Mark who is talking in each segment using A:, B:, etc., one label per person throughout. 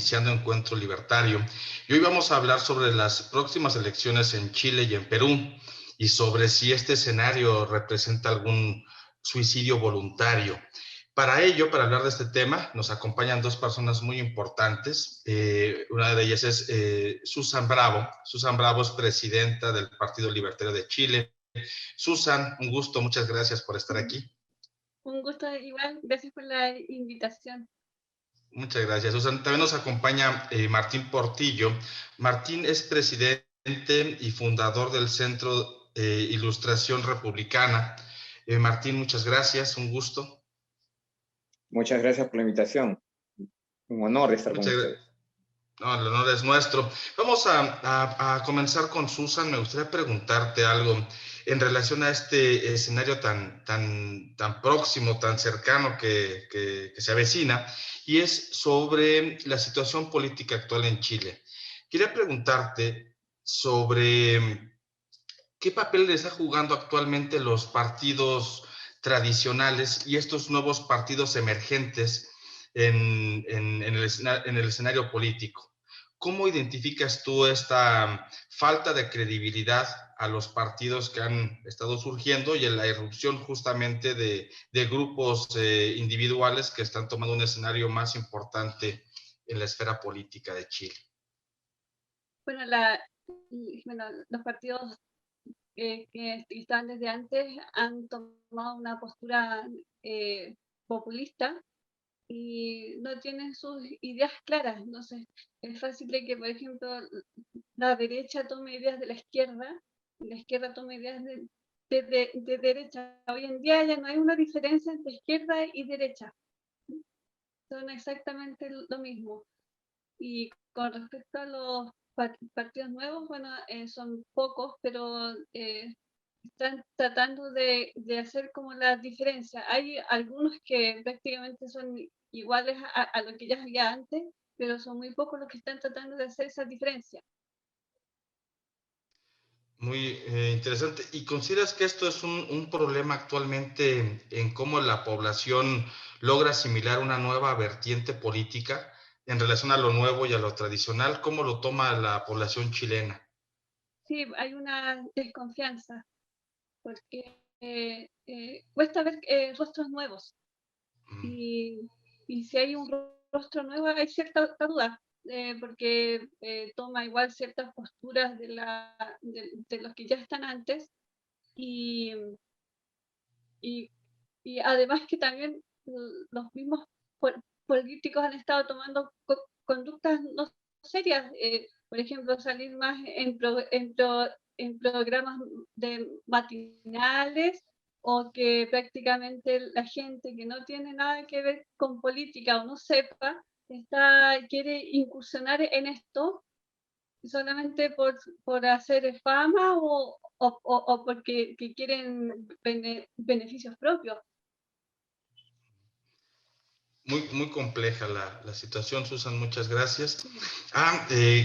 A: iniciando Encuentro Libertario. Y hoy vamos a hablar sobre las próximas elecciones en Chile y en Perú y sobre si este escenario representa algún suicidio voluntario. Para ello, para hablar de este tema, nos acompañan dos personas muy importantes. Una de ellas es Susan Bravo. Susan Bravo es presidenta del Partido Libertario de Chile. Susan, un gusto, muchas gracias por estar aquí.
B: Un gusto igual, gracias por la invitación.
A: Muchas gracias, Susan. También nos acompaña Martín Portillo. Martín es presidente y fundador del Centro Ilustración Republicana. Martín, muchas gracias, un gusto.
C: Muchas gracias por la invitación. Un honor estar con ustedes.
A: No, el honor es nuestro. Vamos a comenzar con Susan. Me gustaría preguntarte algo en relación a este escenario tan próximo, tan cercano que se avecina, y es sobre la situación política actual en Chile. Quería preguntarte sobre qué papel está jugando actualmente los partidos tradicionales y estos nuevos partidos emergentes en el escenario político. ¿Cómo identificas tú esta falta de credibilidad a los partidos que han estado surgiendo y en la irrupción justamente de grupos individuales que están tomando un escenario más importante en la esfera política de Chile?
B: Bueno, los partidos que están desde antes han tomado una postura populista y no tienen sus ideas claras. Entonces, es fácil de que, por ejemplo, la derecha tome ideas de la izquierda tome ideas de derecha. Hoy en día ya no hay una diferencia entre izquierda y derecha. Son exactamente lo mismo. Y con respecto a los partidos nuevos, bueno, son pocos, pero están tratando de hacer como la diferencia. Hay algunos que prácticamente son iguales a lo que ya había antes, pero son muy pocos los que están tratando de hacer esa diferencia.
A: Muy interesante. ¿Y consideras que esto es un problema actualmente en cómo la población logra asimilar una nueva vertiente política en relación a lo nuevo y a lo tradicional? ¿Cómo lo toma la población chilena?
B: Sí, hay una desconfianza, porque cuesta ver rostros nuevos. Y si hay un rostro nuevo, hay cierta duda, porque toma igual ciertas posturas de los que ya están antes, y, y, y además que también los mismos políticos han estado tomando conductas no serias, por ejemplo, salir más en programas de matinales, o que prácticamente la gente que no tiene nada que ver con política o no sepa, quiere incursionar en esto solamente por hacer fama o porque quieren beneficios propios.
A: Muy compleja la situación, Susan, muchas gracias.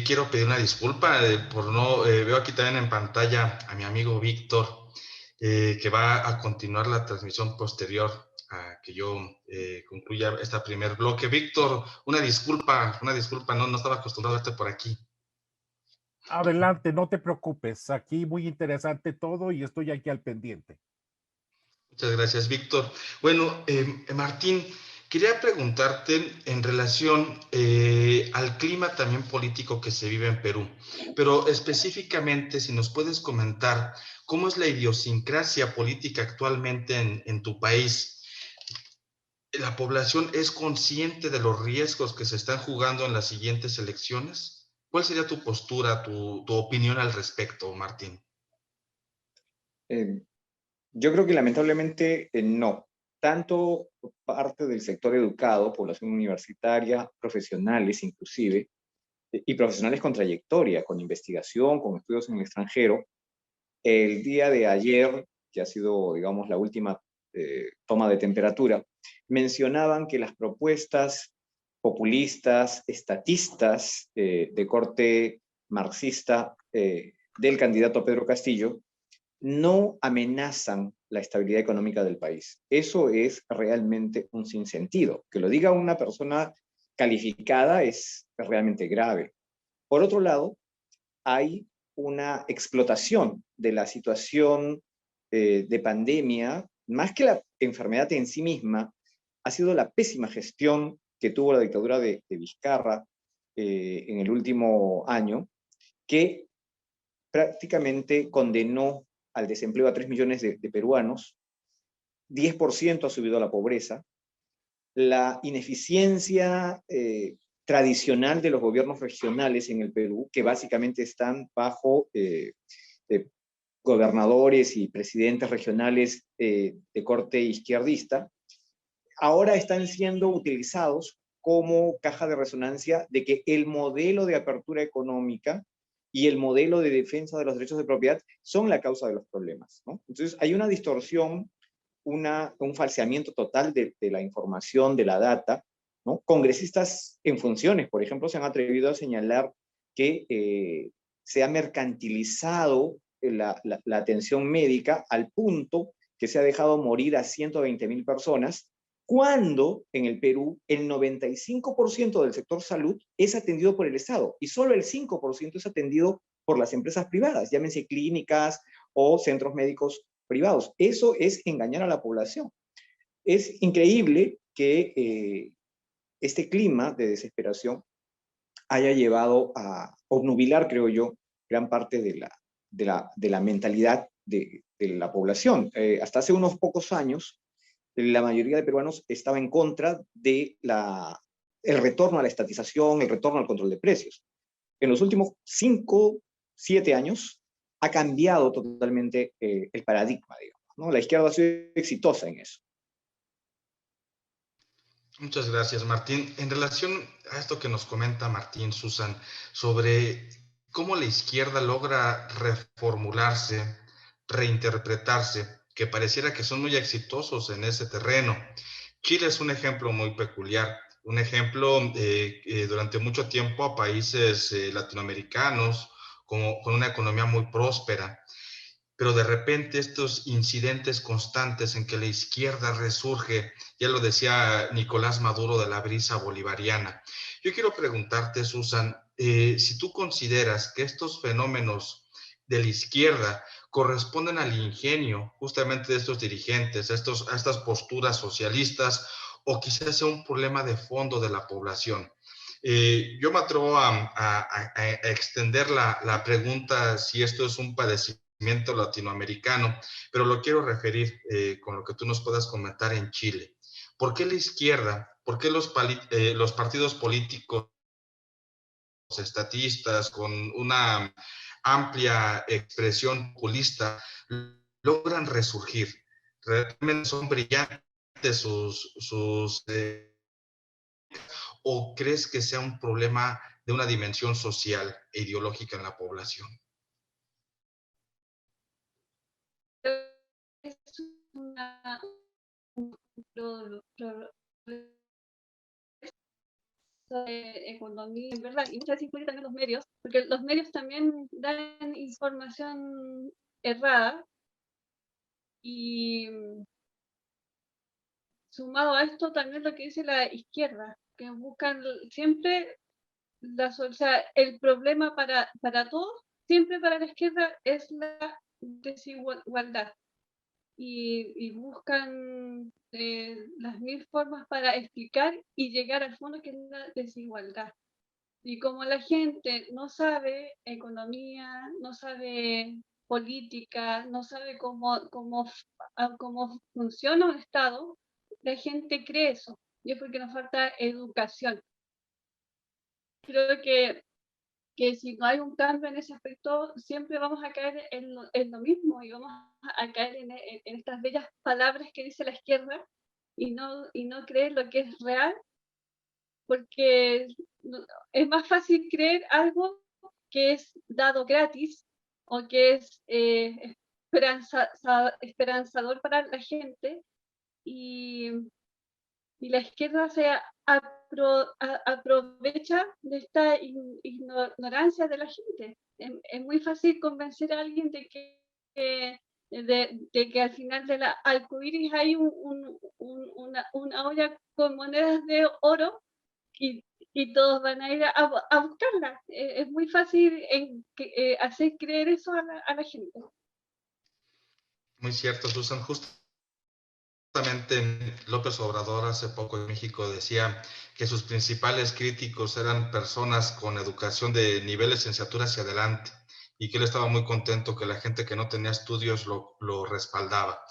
A: Quiero pedir una disculpa por no, veo aquí también en pantalla a mi amigo Víctor, que va a continuar la transmisión posterior a que yo concluya este primer bloque. Víctor, una disculpa, no estaba acostumbrado a verte por aquí.
D: Adelante, no te preocupes, aquí muy interesante todo y estoy aquí al pendiente.
A: Muchas gracias, Víctor. Bueno, Martín, quería preguntarte en relación al clima también político que se vive en Perú, pero específicamente si nos puedes comentar cómo es la idiosincrasia política actualmente en tu país. ¿La población es consciente de los riesgos que se están jugando en las siguientes elecciones? ¿Cuál sería tu postura, tu opinión al respecto, Martín?
C: Yo creo que lamentablemente no. Tanto parte del sector educado, población universitaria, profesionales inclusive, y profesionales con trayectoria, con investigación, con estudios en el extranjero, el día de ayer, que ha sido, digamos, la última toma de temperatura, mencionaban que las propuestas populistas, estatistas, de corte marxista del candidato Pedro Castillo, no amenazan la estabilidad económica del país. Eso es realmente un sinsentido. Que lo diga una persona calificada es realmente grave. Por otro lado, hay una explotación de la situación de pandemia, más que la enfermedad en sí misma, ha sido la pésima gestión que tuvo la dictadura de Vizcarra en el último año, que prácticamente condenó al desempleo a 3 millones de peruanos, 10% ha subido a la pobreza, la ineficiencia tradicional de los gobiernos regionales en el Perú, que básicamente están bajo gobernadores y presidentes regionales de corte izquierdista, ahora están siendo utilizados como caja de resonancia de que el modelo de apertura económica y el modelo de defensa de los derechos de propiedad son la causa de los problemas, ¿no? Entonces hay una distorsión, un falseamiento total de la información, de la data, ¿no? Congresistas en funciones, por ejemplo, se han atrevido a señalar que se ha mercantilizado la atención médica al punto que se ha dejado morir a 120.000 personas, cuando en el Perú el 95% del sector salud es atendido por el Estado y solo el 5% es atendido por las empresas privadas, llámense clínicas o centros médicos privados. Eso es engañar a la población. Es increíble que este clima de desesperación haya llevado a obnubilar, creo yo, gran parte de la mentalidad de la población. Hasta hace unos pocos años, la mayoría de peruanos estaba en contra de el retorno a la estatización, el retorno al control de precios. En los últimos 5, 7 años ha cambiado totalmente el paradigma, digamos, ¿no? La izquierda ha sido exitosa en eso.
A: Muchas gracias, Martín. En relación a esto que nos comenta Martín, Susan, sobre cómo la izquierda logra reformularse, reinterpretarse, que pareciera que son muy exitosos en ese terreno. Chile es un ejemplo muy peculiar, un ejemplo durante mucho tiempo a países latinoamericanos con una economía muy próspera, pero de repente estos incidentes constantes en que la izquierda resurge, ya lo decía Nicolás Maduro, de la brisa bolivariana. Yo quiero preguntarte, Susan, si tú consideras que estos fenómenos de la izquierda corresponden al ingenio justamente de estos dirigentes, a estas posturas socialistas, o quizás sea un problema de fondo de la población. Yo me atrevo a extender la pregunta si esto es un padecimiento latinoamericano, pero lo quiero referir con lo que tú nos puedas comentar en Chile. ¿Por qué la izquierda, por qué los partidos políticos estatistas con una amplia expresión populista logran resurgir? Realmente son brillantes ¿o crees que sea un problema de una dimensión social e ideológica en la población?
B: Es una economía, en verdad, y muchas veces incluye también los medios, porque los medios también dan información errada, y sumado a esto también lo que dice la izquierda, que buscan siempre o sea, el problema para todos, siempre para la izquierda, es la desigualdad. Y buscan las mil formas para explicar y llegar al fondo, que es la desigualdad. Y como la gente no sabe economía, no sabe política, no sabe cómo funciona un Estado, la gente cree eso. Y es porque nos falta educación. Creo que si no hay un cambio en ese aspecto, siempre vamos a caer en lo mismo, y vamos a caer en estas bellas palabras que dice la izquierda, y no creer lo que es real, porque es más fácil creer algo que es dado gratis, o que es esperanzador para la gente, y la izquierda se aprovecha de esta ignorancia de la gente. Es muy fácil convencer a alguien de que al final de la arcoíris hay una olla con monedas de oro, y todos van a ir a buscarla. Es muy fácil hacer creer eso a la gente.
A: Muy cierto, Susan. Justamente López Obrador hace poco en México decía que sus principales críticos eran personas con educación de nivel licenciatura hacia adelante y que él estaba muy contento que la gente que no tenía estudios lo respaldaba.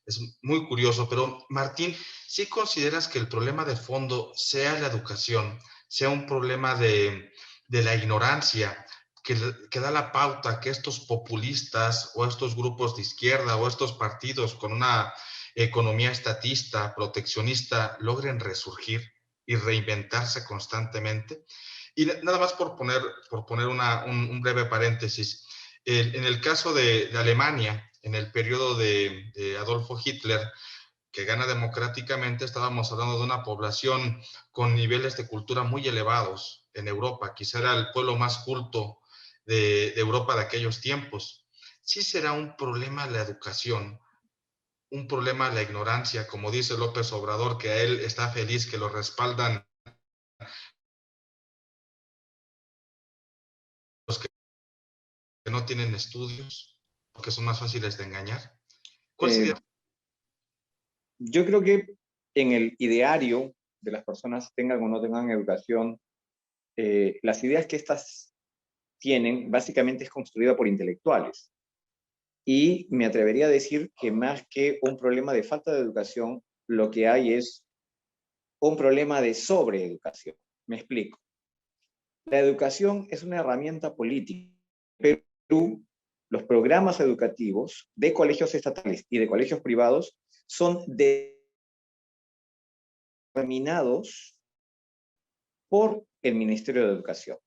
A: Es muy curioso, pero Martín, ¿sí consideras que el problema de fondo sea la educación, sea un problema de la ignorancia, que da la pauta que estos populistas o estos grupos de izquierda o estos partidos con una economía estatista, proteccionista, logren resurgir y reinventarse constantemente? Y nada más por poner un breve paréntesis, en el caso de Alemania, en el periodo de Adolfo Hitler, que gana democráticamente, estábamos hablando de una población con niveles de cultura muy elevados en Europa, quizá era el pueblo más culto de Europa de aquellos tiempos. Sí será un problema la educación, un problema la ignorancia, como dice López Obrador, que a él está feliz que lo respaldan los que no tienen estudios, porque son más fáciles de engañar. ¿Cuál sería?
C: Yo creo que en el ideario de las personas, tengan o no tengan educación, las ideas que éstas tienen básicamente es construida por intelectuales. Y me atrevería a decir que más que un problema de falta de educación, lo que hay es un problema de sobreeducación. Me explico. La educación es una herramienta política. En Perú, los programas educativos de colegios estatales y de colegios privados son determinados por el Ministerio de Educación.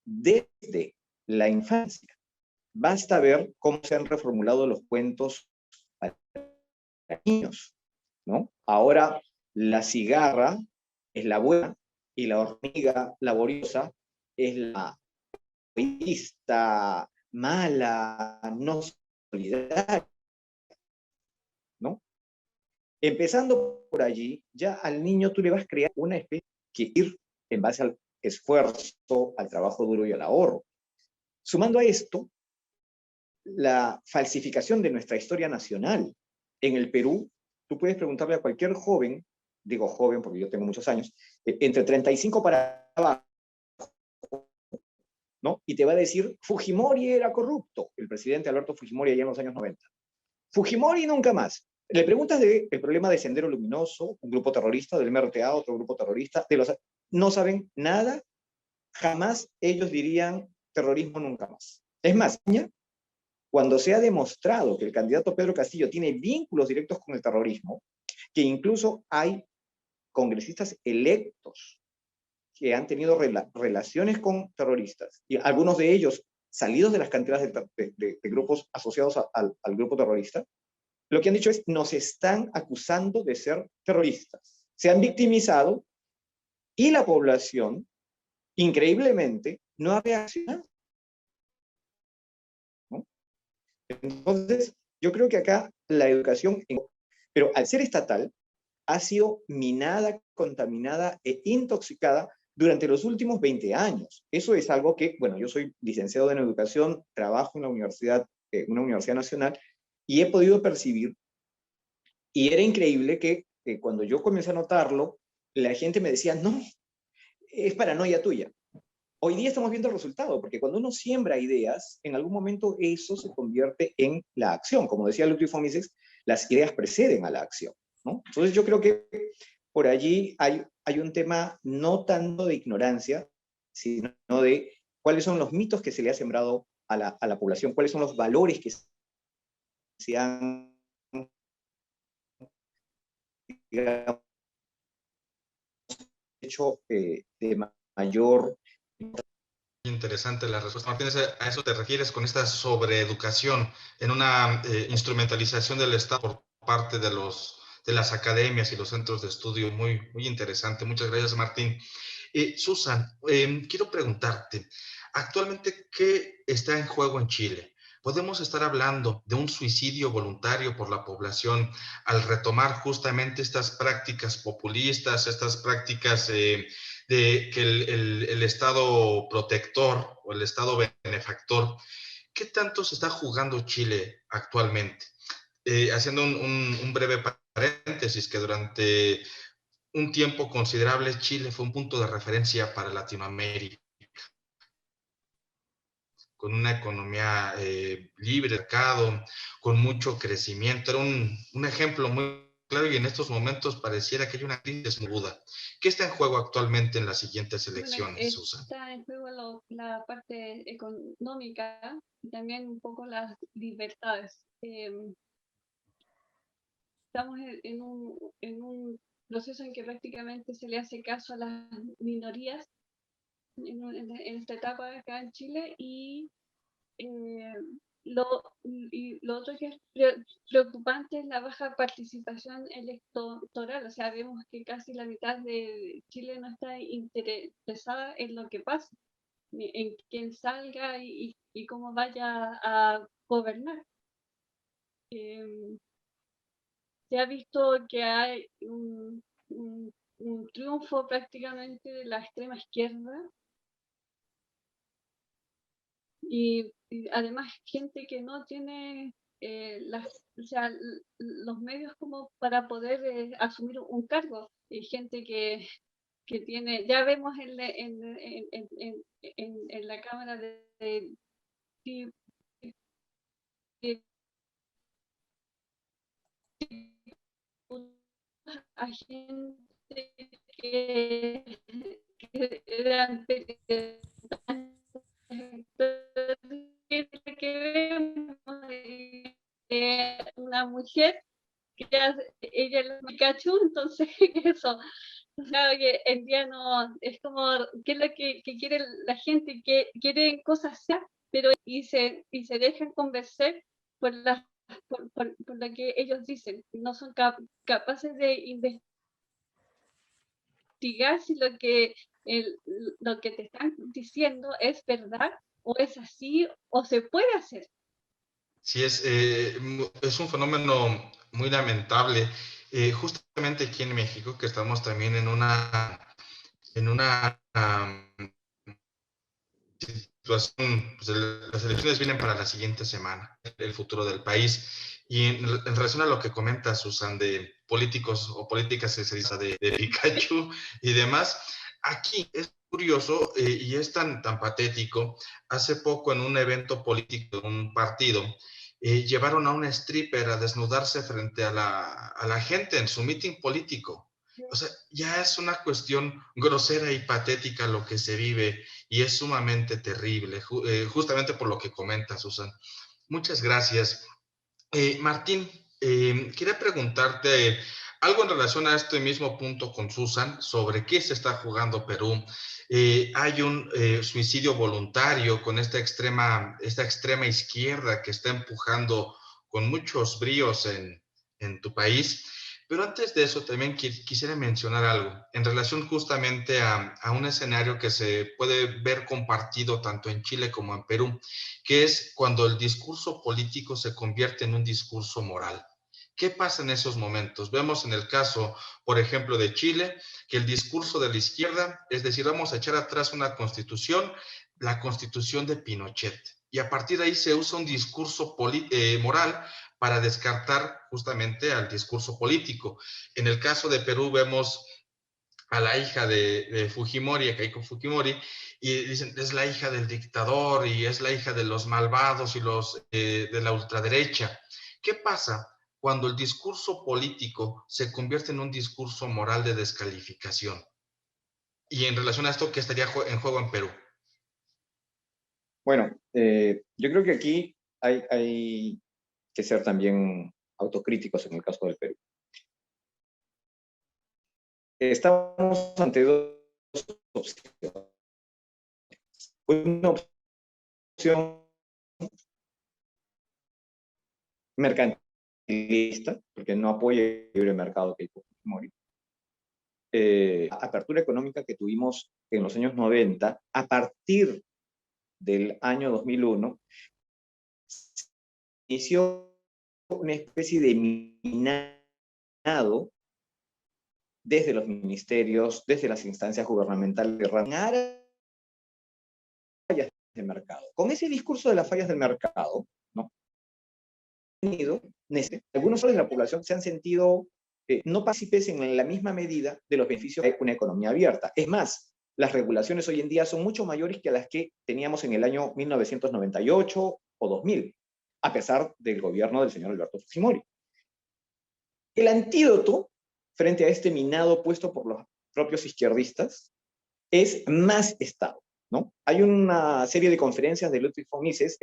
C: Desde la infancia. Basta ver cómo se han reformulado los cuentos para niños, ¿no? Ahora la cigarra es la buena y la hormiga laboriosa es la egoísta, mala, no solidaria, ¿no? Empezando por allí, ya al niño tú le vas a crear una especie que ir en base al esfuerzo, al trabajo duro y al ahorro. Sumando a esto, la falsificación de nuestra historia nacional. En el Perú, tú puedes preguntarle a cualquier joven, digo joven porque yo tengo muchos años, entre 35 para abajo, ¿no? Y te va a decir, Fujimori era corrupto, el presidente Alberto Fujimori allá en los años 90. Fujimori nunca más. Le preguntas del problema de Sendero Luminoso, un grupo terrorista, del MRTA, otro grupo terrorista, no saben nada, jamás ellos dirían terrorismo nunca más. Es más, cuando se ha demostrado que el candidato Pedro Castillo tiene vínculos directos con el terrorismo, que incluso hay congresistas electos que han tenido relaciones con terroristas, y algunos de ellos salidos de las canteras de grupos asociados al grupo terrorista, lo que han dicho es, nos están acusando de ser terroristas. Se han victimizado y la población, increíblemente, no ha reaccionado. Entonces, yo creo que acá la educación, pero al ser estatal, ha sido minada, contaminada e intoxicada durante los últimos 20 años. Eso es algo que, bueno, yo soy licenciado en educación, trabajo en una universidad nacional, y he podido percibir, y era increíble que cuando yo comencé a notarlo, la gente me decía, no, es paranoia tuya. Hoy día estamos viendo el resultado, porque cuando uno siembra ideas, en algún momento eso se convierte en la acción. Como decía Ludwig von Mises, las ideas preceden a la acción, ¿no? Entonces yo creo que por allí hay un tema no tanto de ignorancia, sino de cuáles son los mitos que se le ha sembrado a la población, cuáles son los valores que se han, digamos, hecho de mayor...
A: Interesante la respuesta, Martín. ¿A eso te refieres con esta sobreeducación en una instrumentalización del Estado por parte de las academias y los centros de estudio? Muy, muy interesante. Muchas gracias, Martín. Susan, quiero preguntarte, actualmente, ¿qué está en juego en Chile? podemos estar hablando de un suicidio voluntario por la población al retomar justamente estas prácticas populistas, estas prácticas de que el Estado protector o el Estado benefactor. ¿Qué tanto se está jugando Chile actualmente? Haciendo un breve paréntesis, que durante un tiempo considerable Chile fue un punto de referencia para Latinoamérica, con una economía libre, mercado, con mucho crecimiento. Era un ejemplo muy claro, y en estos momentos pareciera que hay una crisis muda. ¿Qué está en juego actualmente en las siguientes elecciones,
B: Bueno,
A: Susan?
B: está en juego la parte económica y también un poco las libertades. Estamos en un proceso en que prácticamente se le hace caso a las minorías en esta etapa acá en Chile, y eh, lo otro que es preocupante es la baja participación electoral. O sea, vemos que casi la mitad de Chile no está interesada en lo que pasa, en quién salga y cómo vaya a gobernar. Se ha visto que hay un triunfo prácticamente de la extrema izquierda, y además gente que no tiene o sea, los medios como para poder asumir un cargo, y gente que tiene, ya vemos en la Cámara de a gente que eran que vemos una mujer que ella es Pikachu, entonces eso, o sea, que el día no, es como, ¿qué es lo que quiere la gente? Que quieren cosas ya, pero y se dejan convencer por por lo que ellos dicen, no son capaces de investigar si lo que te están diciendo es verdad, o es así, o se puede hacer.
A: Sí, es un fenómeno muy lamentable. Justamente aquí en México, que estamos también en una situación, pues las elecciones vienen para la siguiente semana, el futuro del país. Y en relación a lo que comenta Susan de políticos o políticas que se dice de Pikachu y demás, aquí es curioso y es tan patético. Hace poco en un evento político de un partido, llevaron a una stripper a desnudarse frente a la gente en su meeting político. O sea, ya es una cuestión grosera y patética lo que se vive, y es sumamente terrible, justamente por lo que comenta Susan. Muchas gracias. Martín, quería preguntarte algo en relación a este mismo punto con Susan, sobre qué se está jugando Perú. Hay un suicidio voluntario con esta extrema izquierda que está empujando con muchos bríos en tu país. Pero antes de eso, también quisiera mencionar algo en relación justamente a un escenario que se puede ver compartido tanto en Chile como en Perú, que es cuando el discurso político se convierte en un discurso moral. ¿Qué pasa en esos momentos? Vemos en el caso, por ejemplo, de Chile, que el discurso de la izquierda, es decir, vamos a echar atrás una constitución, la constitución de Pinochet, y a partir de ahí se usa un discurso moral para descartar justamente al discurso político. En el caso de Perú vemos a la hija de Fujimori, a Keiko Fujimori, y dicen, es la hija del dictador y es la hija de los malvados y los de la ultraderecha. ¿Qué pasa cuando el discurso político se convierte en un discurso moral de descalificación? Y en relación a esto, ¿qué estaría en juego en Perú?
C: Bueno, yo creo que aquí hay que ser también autocríticos en el caso del Perú. Estamos ante dos opciones. Una opción mercantilista, porque no apoya el libre mercado que Fujimori. Apertura económica que tuvimos en los años 90, a partir del año 2001, inició una especie de minado desde los ministerios, desde las instancias gubernamentales del mercado. Con ese discurso de las fallas del mercado, ¿no? Algunos sectores de la población se han sentido no partícipes en la misma medida de los beneficios de una economía abierta. Es más, las regulaciones hoy en día son mucho mayores que las que teníamos en el año 1998 o 2000, a pesar del gobierno del señor Alberto Fujimori. El antídoto frente a este minado puesto por los propios izquierdistas es más Estado, ¿no? Hay una serie de conferencias de Ludwig von Mises,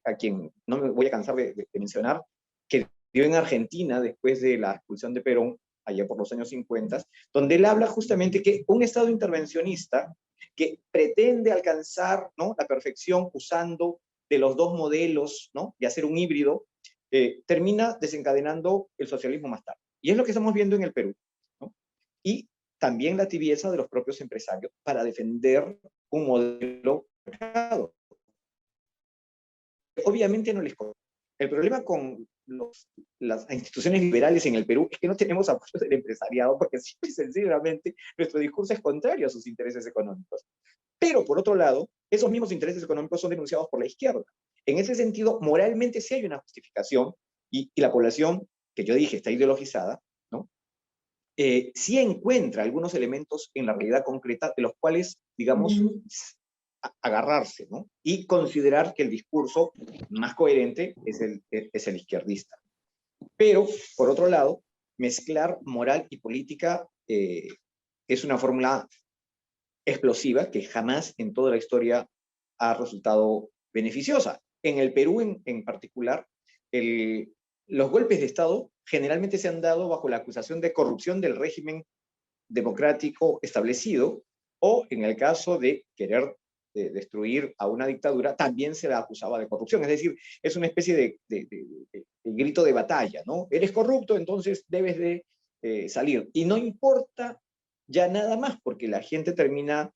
C: a quien no me voy a cansar de mencionar, que dio en Argentina después de la expulsión de Perón, allá por los años 50, donde él habla justamente que un Estado intervencionista que pretende alcanzar, ¿no?, la perfección usando de los dos modelos, ¿no?, y hacer un híbrido, termina desencadenando el socialismo más tarde. Y es lo que estamos viendo en el Perú, ¿no? Y también la tibieza de los propios empresarios para defender un modelo de mercado. Obviamente no les conviene. El problema con las instituciones liberales en el Perú es que no tenemos apoyo del empresariado porque simple y sencillamente nuestro discurso es contrario a sus intereses económicos. Pero, por otro lado, esos mismos intereses económicos son denunciados por la izquierda. En ese sentido, moralmente sí hay una justificación y la población, que yo dije está ideologizada, ¿no? Sí encuentra algunos elementos en la realidad concreta de los cuales, digamos, agarrarse, ¿no? Y considerar que el discurso más coherente es el izquierdista. Pero, por otro lado, mezclar moral y política es una fórmula explosiva que jamás en toda la historia ha resultado beneficiosa. En el Perú en particular, los golpes de Estado generalmente se han dado bajo la acusación de corrupción del régimen democrático establecido, o en el caso de querer destruir a una dictadura, también se la acusaba de corrupción. Es decir, es una especie de grito de batalla, ¿no? Eres corrupto, entonces debes de salir. Y no importa ya nada más, porque la gente termina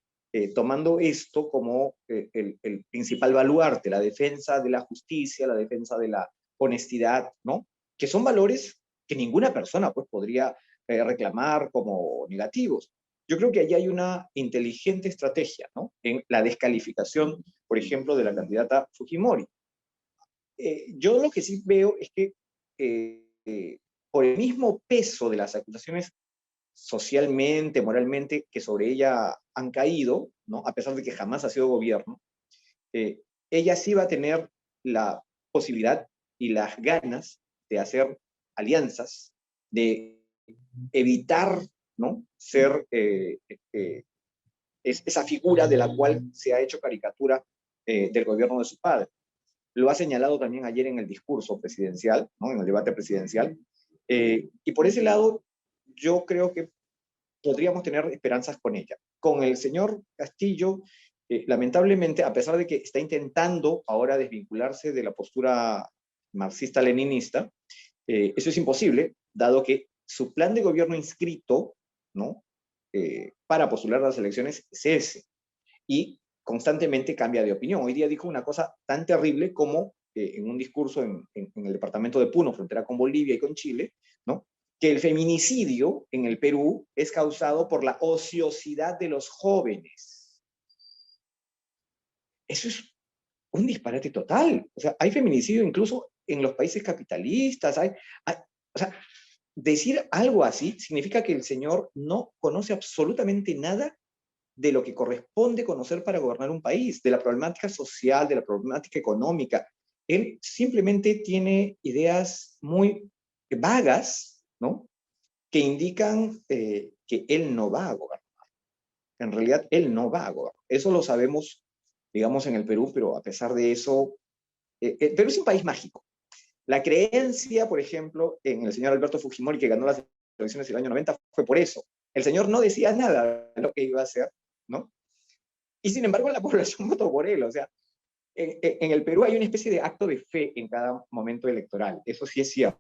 C: tomando esto como el principal baluarte, la defensa de la justicia, la defensa de la honestidad, ¿no? Que son valores que ninguna persona pues, podría reclamar como negativos. Yo creo que allí hay una inteligente estrategia, ¿no?, en la descalificación, por ejemplo, de la candidata Fujimori. Yo lo que sí veo es que por el mismo peso de las acusaciones socialmente, moralmente, que sobre ella han caído, ¿no?, a pesar de que jamás ha sido gobierno, ella sí va a tener la posibilidad y las ganas de hacer alianzas, de evitar, ¿no?, ser esa figura de la cual se ha hecho caricatura del gobierno de su padre. Lo ha señalado también ayer en el discurso presidencial, ¿no?, en el debate presidencial, y por ese lado yo creo que podríamos tener esperanzas con ella. Con el señor Castillo, lamentablemente, a pesar de que está intentando ahora desvincularse de la postura marxista-leninista, eso es imposible, dado que su plan de gobierno inscrito, ¿no?, para postular a las elecciones es ese, y constantemente cambia de opinión. Hoy día dijo una cosa tan terrible como en un discurso en el departamento de Puno, frontera con Bolivia y con Chile, ¿no?, que el feminicidio en el Perú es causado por la ociosidad de los jóvenes. Eso es un disparate total. O sea, hay feminicidio incluso en los países capitalistas. O sea, decir algo así significa que el señor no conoce absolutamente nada de lo que corresponde conocer para gobernar un país, de la problemática social, de la problemática económica. Él simplemente tiene ideas muy vagas, ¿no?, que indican que él no va a gobernar. En realidad, él no va a gobernar. Eso lo sabemos, digamos, en el Perú, pero a pesar de eso, Perú es un país mágico. La creencia, por ejemplo, en el señor Alberto Fujimori, que ganó las elecciones del año 90, fue por eso. El señor no decía nada de lo que iba a hacer, ¿no? Y sin embargo, la población votó por él. O sea, en el Perú hay una especie de acto de fe en cada momento electoral. Eso sí es cierto.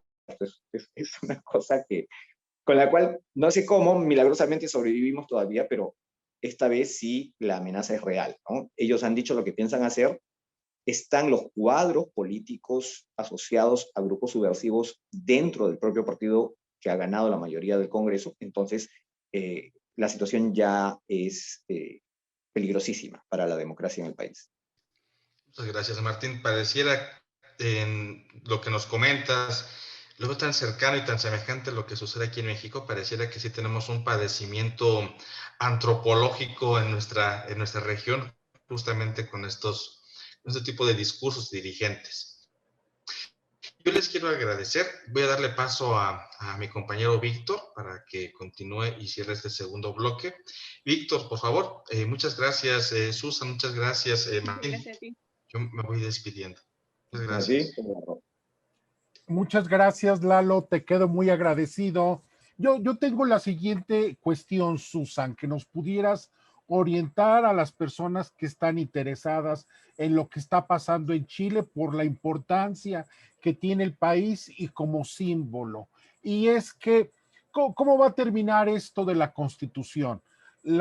C: Es una cosa con la cual no sé cómo milagrosamente sobrevivimos todavía, pero esta vez sí la amenaza es real, ¿no? Ellos han dicho lo que piensan hacer están los cuadros políticos asociados a grupos subversivos dentro del propio partido que ha ganado la mayoría del Congreso. Entonces, la situación ya es peligrosísima para la democracia en el país.
A: Muchas gracias, Martín. Pareciera en lo que nos comentas, luego tan cercano y tan semejante a lo que sucede aquí en México, pareciera que sí tenemos un padecimiento antropológico en nuestra región, justamente con este tipo de discursos dirigentes. Yo les quiero agradecer. Voy a darle paso a mi compañero Víctor para que continúe y cierre este segundo bloque. Víctor, por favor. Muchas gracias, Susan. Muchas gracias, Martín.
B: Gracias a ti.
A: Yo me voy despidiendo. Muchas
C: Así.
A: gracias.
D: Muchas gracias, Lalo. Te quedo muy agradecido. Yo tengo la siguiente cuestión, Susan, que nos pudieras orientar a las personas que están interesadas en lo que está pasando en Chile por la importancia que tiene el país y como símbolo. Y es que, ¿cómo va a terminar esto de la Constitución? De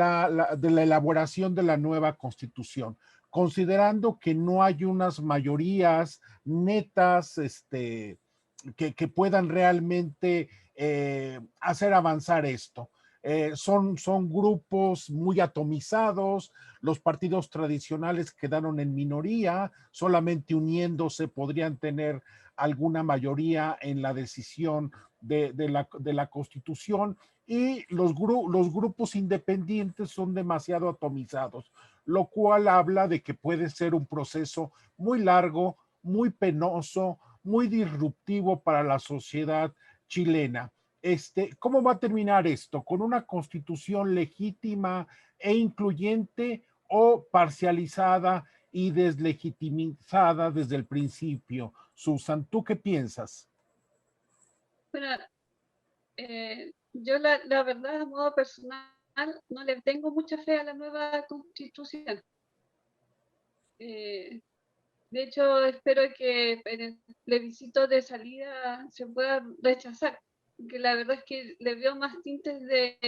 D: la elaboración de la nueva Constitución, considerando que no hay unas mayorías netas, que puedan realmente hacer avanzar esto. Son grupos muy atomizados, los partidos tradicionales quedaron en minoría, solamente uniéndose podrían tener alguna mayoría en la decisión de la Constitución, y los grupos independientes son demasiado atomizados, lo cual habla de que puede ser un proceso muy largo, muy penoso, muy disruptivo para la sociedad chilena. ¿Cómo va a terminar esto? ¿Con una constitución legítima e incluyente o parcializada y deslegitimizada desde el principio? Susan, ¿tú qué piensas?
B: Bueno, yo la verdad, a modo personal, no le tengo mucha fe a la nueva constitución. De hecho, espero que en el plebiscito de salida se pueda rechazar, porque la verdad es que le veo más tintes de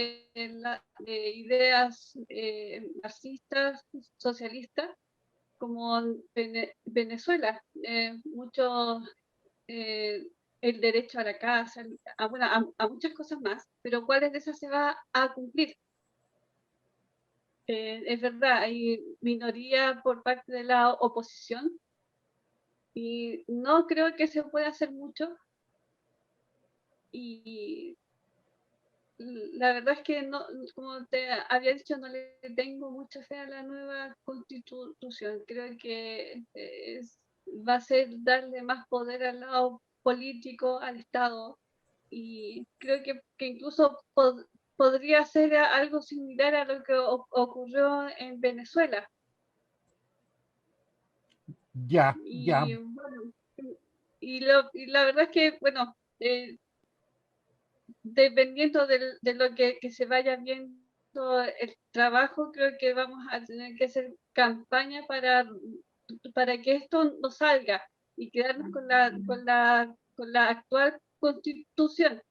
B: ideas marxistas, socialistas, como Venezuela. El derecho a la casa, bueno, a muchas cosas más, pero ¿cuáles de esas se va a cumplir? Es verdad, hay minoría por parte de la oposición, y no creo que se pueda hacer mucho, y la verdad es que no, como te había dicho, no le tengo mucha fe a la nueva constitución. Creo que va a ser darle más poder al lado político, al Estado, y creo que incluso podría ser algo similar a lo que ocurrió en Venezuela.
D: Ya.
B: Bueno, y la verdad es que, bueno, dependiendo de lo que se vaya viendo el trabajo, creo que vamos a tener que hacer campaña para que esto no salga y quedarnos con la actual constitución.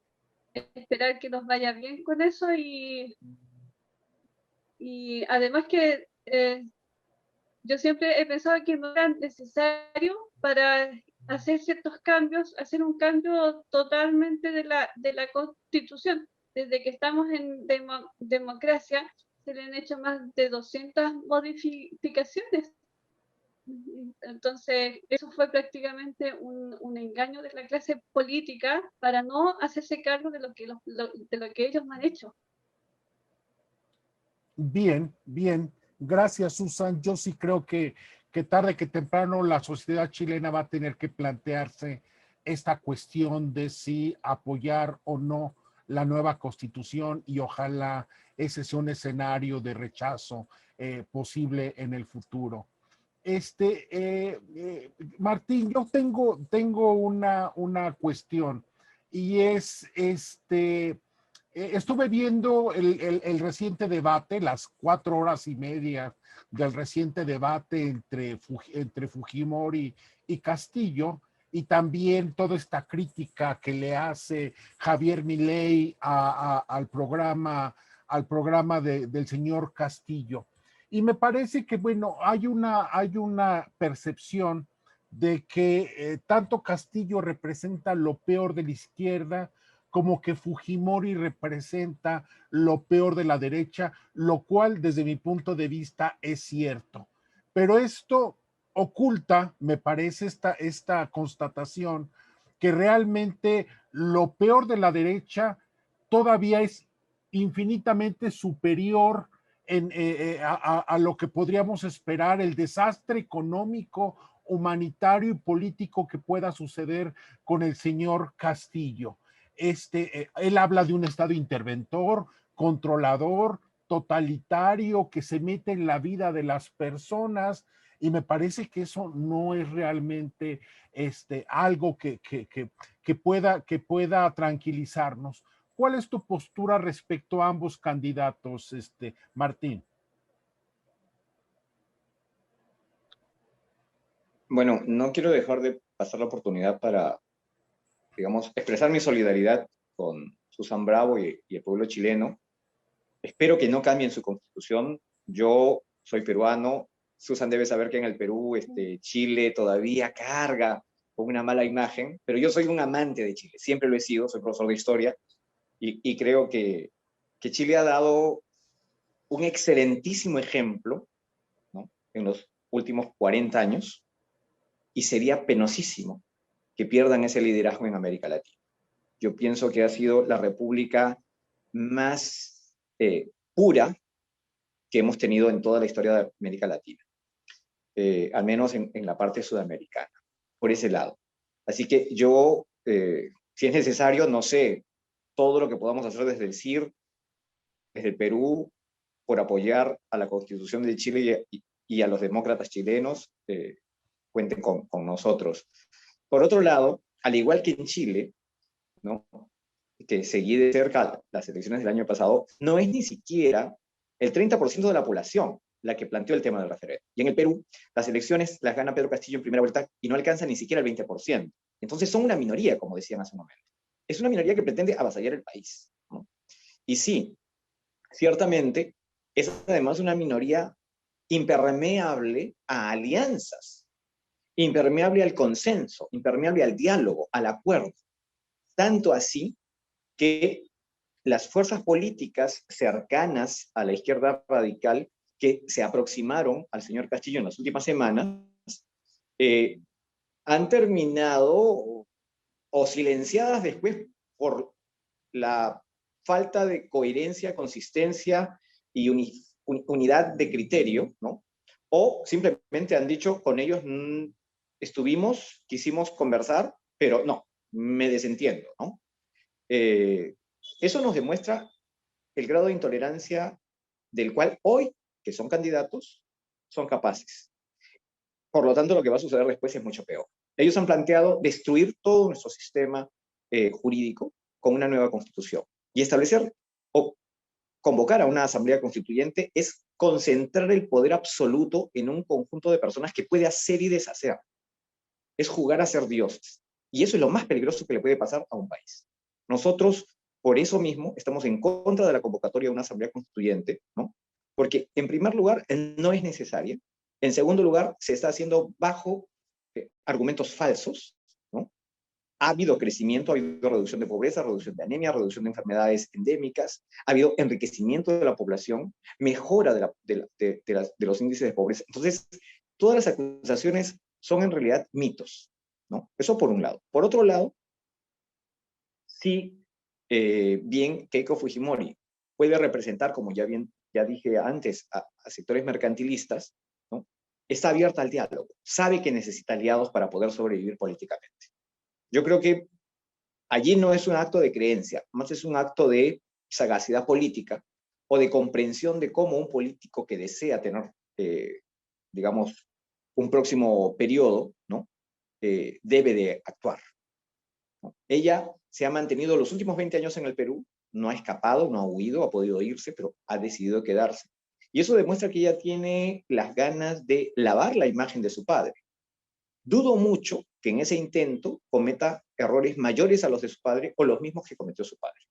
B: Esperar que nos vaya bien con eso, y además que yo siempre he pensado que no era necesario para hacer ciertos cambios, hacer un cambio totalmente de la Constitución. Desde que estamos en democracia, se le han hecho más de 200 modificaciones. Entonces, eso fue prácticamente un engaño de la clase política para no hacerse cargo de lo que ellos no han hecho.
D: Bien. Gracias, Susan. Yo sí creo que tarde que temprano la sociedad chilena va a tener que plantearse esta cuestión de si apoyar o no la nueva constitución, y ojalá ese sea un escenario de rechazo posible en el futuro. Martín, yo tengo una cuestión, y es estuve viendo el reciente debate, las 4 horas y media del reciente debate entre Fujimori y Castillo, y también toda esta crítica que le hace Javier Milei al programa del señor Castillo. Y me parece que, bueno, hay una percepción de que tanto Castillo representa lo peor de la izquierda, como que Fujimori representa lo peor de la derecha, lo cual desde mi punto de vista es cierto. Pero esto oculta, me parece, esta constatación, que realmente lo peor de la derecha todavía es infinitamente superior a lo que podríamos esperar, el desastre económico, humanitario y político que pueda suceder con el señor Castillo. Él habla de un Estado interventor, controlador, totalitario, que se mete en la vida de las personas, y me parece que eso no es realmente algo que pueda tranquilizarnos. ¿Cuál es tu postura respecto a ambos candidatos, Martín?
C: Bueno, no quiero dejar de pasar la oportunidad para, digamos, expresar mi solidaridad con Susan Bravo y el pueblo chileno. Espero que no cambien su constitución. Yo soy peruano. Susan debe saber que en el Perú, Chile todavía carga con una mala imagen, pero yo soy un amante de Chile. Siempre lo he sido, soy profesor de historia, y creo que Chile ha dado un excelentísimo ejemplo, ¿no?, en los últimos 40 años, y sería penosísimo que pierdan ese liderazgo en América Latina. Yo pienso que ha sido la república más pura que hemos tenido en toda la historia de América Latina, al menos en la parte sudamericana, por ese lado. Así que yo, si es necesario, no sé, todo lo que podamos hacer desde el CIR, desde el Perú, por apoyar a la Constitución de Chile y a los demócratas chilenos, cuenten con nosotros. Por otro lado, al igual que en Chile, ¿no?, que seguí de cerca las elecciones del año pasado, no es ni siquiera el 30% de la población la que planteó el tema del referéndum. Y en el Perú, las elecciones las gana Pedro Castillo en primera vuelta y no alcanza ni siquiera el 20%. Entonces son una minoría, como decían hace un momento. Es una minoría que pretende avasallar el país, ¿no? Y sí, ciertamente, es además una minoría impermeable a alianzas, impermeable al consenso, impermeable al diálogo, al acuerdo. Tanto así que las fuerzas políticas cercanas a la izquierda radical que se aproximaron al señor Castillo en las últimas semanas han terminado o silenciadas después por la falta de coherencia, consistencia y unidad de criterio, ¿no? O simplemente han dicho, con ellos estuvimos, quisimos conversar, pero no, me desentiendo, ¿no? Eso nos demuestra el grado de intolerancia del cual hoy, que son candidatos, son capaces. Por lo tanto, lo que va a suceder después es mucho peor. Ellos han planteado destruir todo nuestro sistema jurídico con una nueva constitución. Y establecer o convocar a una asamblea constituyente es concentrar el poder absoluto en un conjunto de personas que puede hacer y deshacer. Es jugar a ser dioses. Y eso es lo más peligroso que le puede pasar a un país. Nosotros, por eso mismo, estamos en contra de la convocatoria de una asamblea constituyente, ¿no? Porque, en primer lugar, no es necesaria. En segundo lugar, se está haciendo bajo argumentos falsos, ¿no? Ha habido crecimiento, ha habido reducción de pobreza, reducción de anemia, reducción de enfermedades endémicas, ha habido enriquecimiento de la población, mejora de los índices de pobreza. Entonces, todas las acusaciones son en realidad mitos, ¿no? Eso por un lado. Por otro lado, sí, bien, Keiko Fujimori puede representar, como ya dije antes, a sectores mercantilistas, ¿no? Está abierta al diálogo, sabe que necesita aliados para poder sobrevivir políticamente. Yo creo que allí no es un acto de creencia, más es un acto de sagacidad política o de comprensión de cómo un político que desea tener, digamos, un próximo periodo, ¿no?, debe de actuar, ¿no? Ella se ha mantenido los últimos 20 años en el Perú, no ha escapado, no ha huido, ha podido irse, pero ha decidido quedarse. Y eso demuestra que ella tiene las ganas de lavar la imagen de su padre. Dudo mucho que en ese intento cometa errores mayores a los de su padre o los mismos que cometió su padre.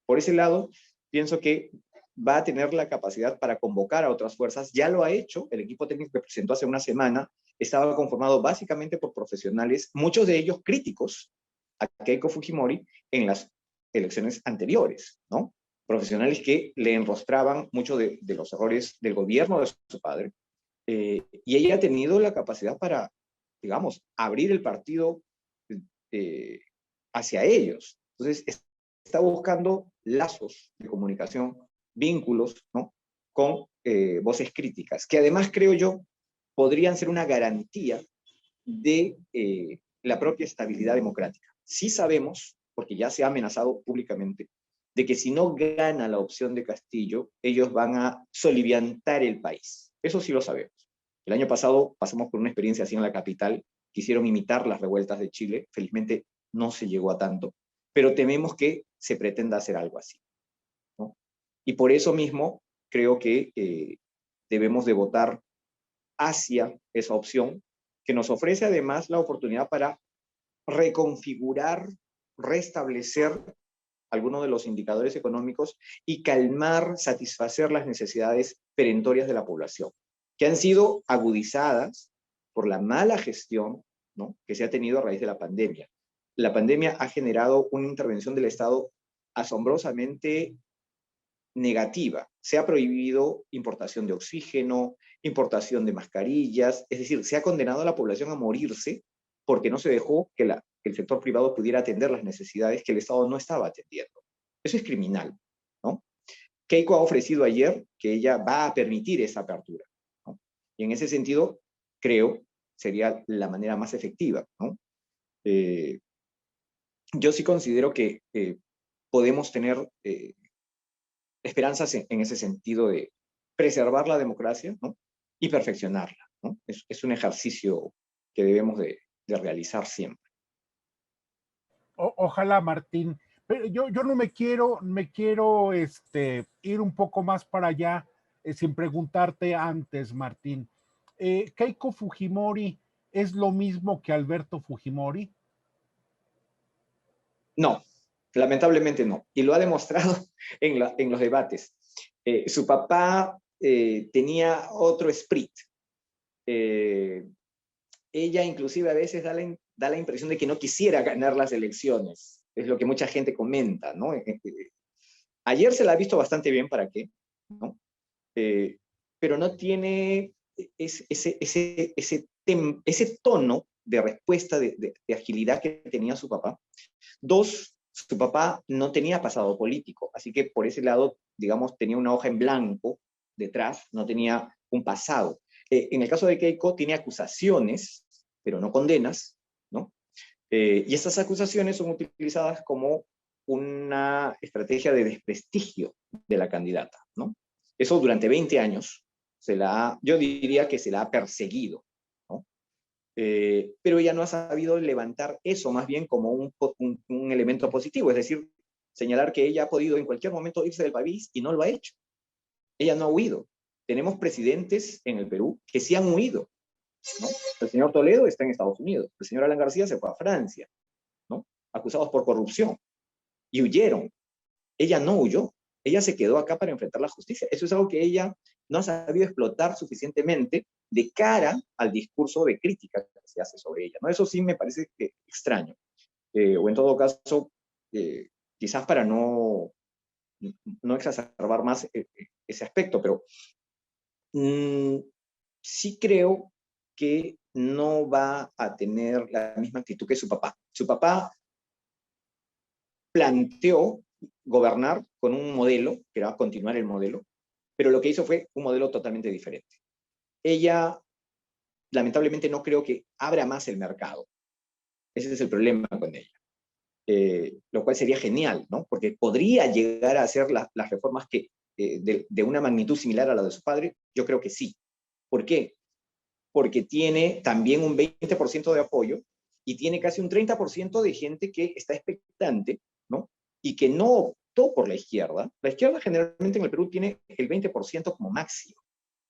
C: Por ese lado, pienso que va a tener la capacidad para convocar a otras fuerzas. Ya lo ha hecho, el equipo técnico que presentó hace una semana estaba conformado básicamente por profesionales, muchos de ellos críticos a Keiko Fujimori en las elecciones anteriores, ¿no? Profesionales que le enrostraban muchos de los errores del gobierno de su padre, y ella ha tenido la capacidad para, digamos, abrir el partido hacia ellos. Entonces, está buscando lazos de comunicación, vínculos, ¿no? Con voces críticas, que además creo yo podrían ser una garantía de la propia estabilidad democrática. Sí sabemos, porque ya se ha amenazado públicamente, de que si no gana la opción de Castillo, ellos van a soliviantar el país. Eso sí lo sabemos. El año pasado pasamos por una experiencia así en la capital, quisieron imitar las revueltas de Chile, felizmente no se llegó a tanto, pero tememos que se pretenda hacer algo así, ¿no? Y por eso mismo creo que debemos de votar hacia esa opción, que nos ofrece además la oportunidad para reconfigurar, restablecer algunos de los indicadores económicos y calmar, satisfacer las necesidades perentorias de la población, que han sido agudizadas por la mala gestión, ¿no?, que se ha tenido a raíz de la pandemia. La pandemia ha generado una intervención del Estado asombrosamente negativa. Se ha prohibido importación de oxígeno, importación de mascarillas, es decir, se ha condenado a la población a morirse porque no se dejó que el sector privado pudiera atender las necesidades que el Estado no estaba atendiendo. Eso es criminal, ¿no? Keiko ha ofrecido ayer que ella va a permitir esa apertura, ¿no? Y en ese sentido, creo, sería la manera más efectiva, ¿no? Yo sí considero que podemos tener esperanzas en ese sentido de preservar la democracia, ¿no?, y perfeccionarla, ¿no? Es un ejercicio que debemos de realizar siempre.
D: Ojalá, Martín. Pero yo no me quiero ir un poco más para allá sin preguntarte antes, Martín. ¿Keiko Fujimori es lo mismo que Alberto Fujimori?
C: No, lamentablemente no. Y lo ha demostrado en los debates. Su papá tenía otro esprit. Ella inclusive a veces da la impresión de que no quisiera ganar las elecciones. Es lo que mucha gente comenta, ¿no? Ayer se la ha visto bastante bien, ¿para qué?, ¿no? Pero no tiene ese tono de respuesta, de agilidad que tenía su papá. Dos, su papá no tenía pasado político, así que por ese lado, digamos, tenía una hoja en blanco detrás, no tenía un pasado. En el caso de Keiko, tiene acusaciones, pero no condenas, ¿no? Y estas acusaciones son utilizadas como una estrategia de desprestigio de la candidata, ¿no? Eso durante 20 años yo diría que se la ha perseguido, ¿no? Pero ella no ha sabido levantar eso más bien como un elemento positivo, es decir, señalar que ella ha podido en cualquier momento irse del país y no lo ha hecho. Ella no ha huido. Tenemos presidentes en el Perú que sí han huido, ¿no? El señor Toledo está en Estados Unidos, el señor Alan García se fue a Francia, ¿no?, acusados por corrupción, y huyeron. Ella no huyó, ella se quedó acá para enfrentar la justicia. Eso es algo que ella no ha sabido explotar suficientemente de cara al discurso de crítica que se hace sobre ella, ¿no? Eso sí me parece extraño. O en todo caso, quizás para no exacerbar más ese aspecto, pero sí creo que no va a tener la misma actitud que su papá. Su papá planteó gobernar con un modelo, que era continuar el modelo, pero lo que hizo fue un modelo totalmente diferente. Ella, lamentablemente, no creo que abra más el mercado. Ese es el problema con ella. Lo cual sería genial, ¿no? Porque podría llegar a hacer las reformas que, de una magnitud similar a la de su padre. Yo creo que sí. ¿Por qué? Porque tiene también un 20% de apoyo y tiene casi un 30% de gente que está expectante, ¿no?, y que no optó por la izquierda. La izquierda generalmente en el Perú tiene el 20% como máximo.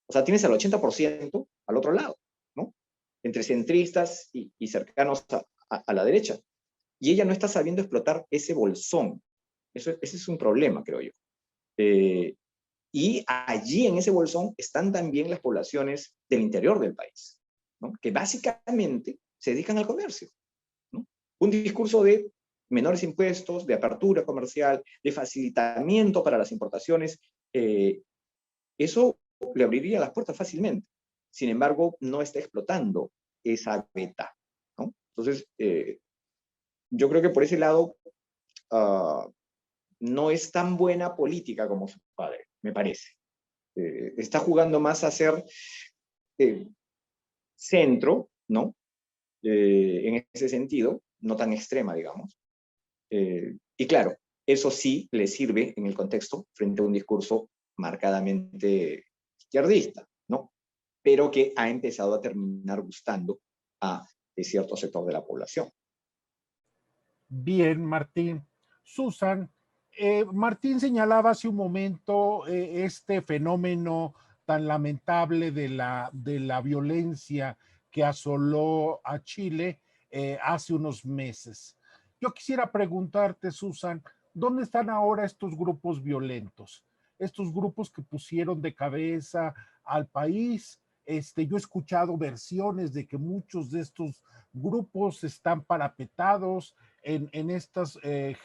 C: O sea, tienes el 80% al otro lado, ¿no?, entre centristas y cercanos a la derecha. Y ella no está sabiendo explotar ese bolsón. Ese es un problema, creo yo. Y allí en ese bolsón están también las poblaciones del interior del país, ¿no? Que básicamente se dedican al comercio, ¿no? Un discurso de menores impuestos, de apertura comercial, de facilitamiento para las importaciones, eso le abriría las puertas fácilmente. Sin embargo, no está explotando esa beta, ¿no? Entonces, yo creo que por ese lado no es tan buena política como su padre, me parece. Está jugando más a ser centro, ¿no? En ese sentido, no tan extrema, digamos. Y claro, eso sí le sirve en el contexto frente a un discurso marcadamente izquierdista, ¿no? Pero que ha empezado a terminar gustando a cierto sector de la población.
D: Bien, Martín. Susan, Martín señalaba hace un momento este fenómeno tan lamentable de la violencia que asoló a Chile hace unos meses. Yo quisiera preguntarte, Susan, ¿dónde están ahora estos grupos violentos? Estos grupos que pusieron de cabeza al país. Yo he escuchado versiones de que muchos de estos grupos están parapetados en estas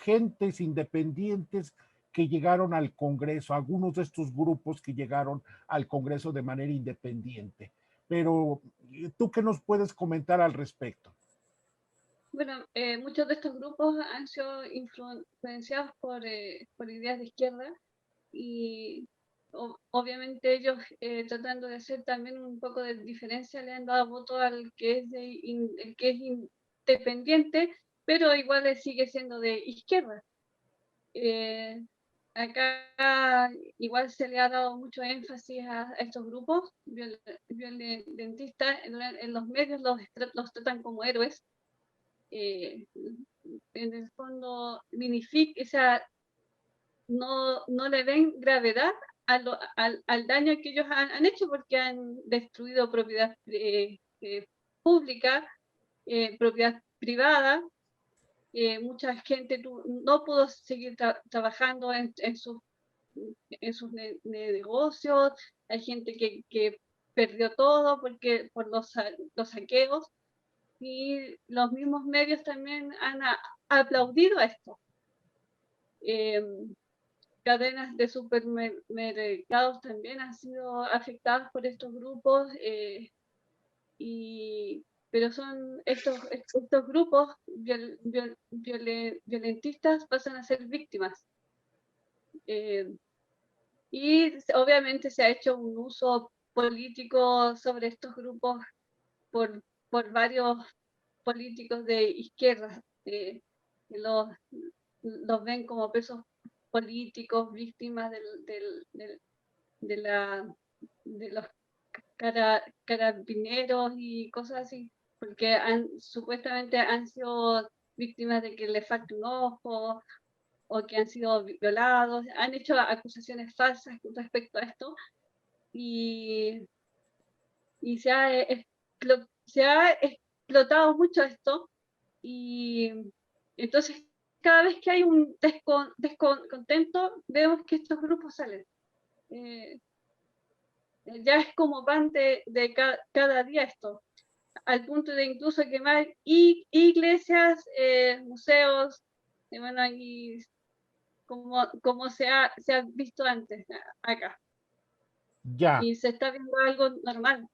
D: gentes independientes que llegaron al Congreso, algunos de estos grupos que llegaron al Congreso de manera independiente. Pero, ¿tú qué nos puedes comentar al respecto?
B: Bueno, muchos de estos grupos han sido influenciados por ideas de izquierda y obviamente ellos tratando de hacer también un poco de diferencia le han dado voto al que es, el que es independiente, pero igual sigue siendo de izquierda. Acá igual se le ha dado mucho énfasis a estos grupos violentistas. En los medios los tratan como héroes. En el fondo o sea, no le ven gravedad al daño que ellos han hecho porque han destruido propiedad pública, propiedad privada. Mucha gente no pudo seguir trabajando en sus negocios. Hay gente que perdió todo por los saqueos, y los mismos medios también han aplaudido esto. Cadenas de supermercados también han sido afectadas por estos grupos, pero son estos grupos violentistas pasan a ser víctimas. Y obviamente se ha hecho un uso político sobre estos grupos por varios políticos de izquierda, que los ven como presos políticos, víctimas de los carabineros y cosas así, porque supuestamente han sido víctimas de que les falte un ojo o que han sido violados. Han hecho acusaciones falsas respecto a esto, y se ha explotado mucho esto, y entonces cada vez que hay un descontento vemos que estos grupos salen. Ya es como pan de cada día esto, al punto de incluso quemar iglesias, museos, bueno, y como se ha visto antes acá.
D: Ya.
B: Y se está viendo algo normal.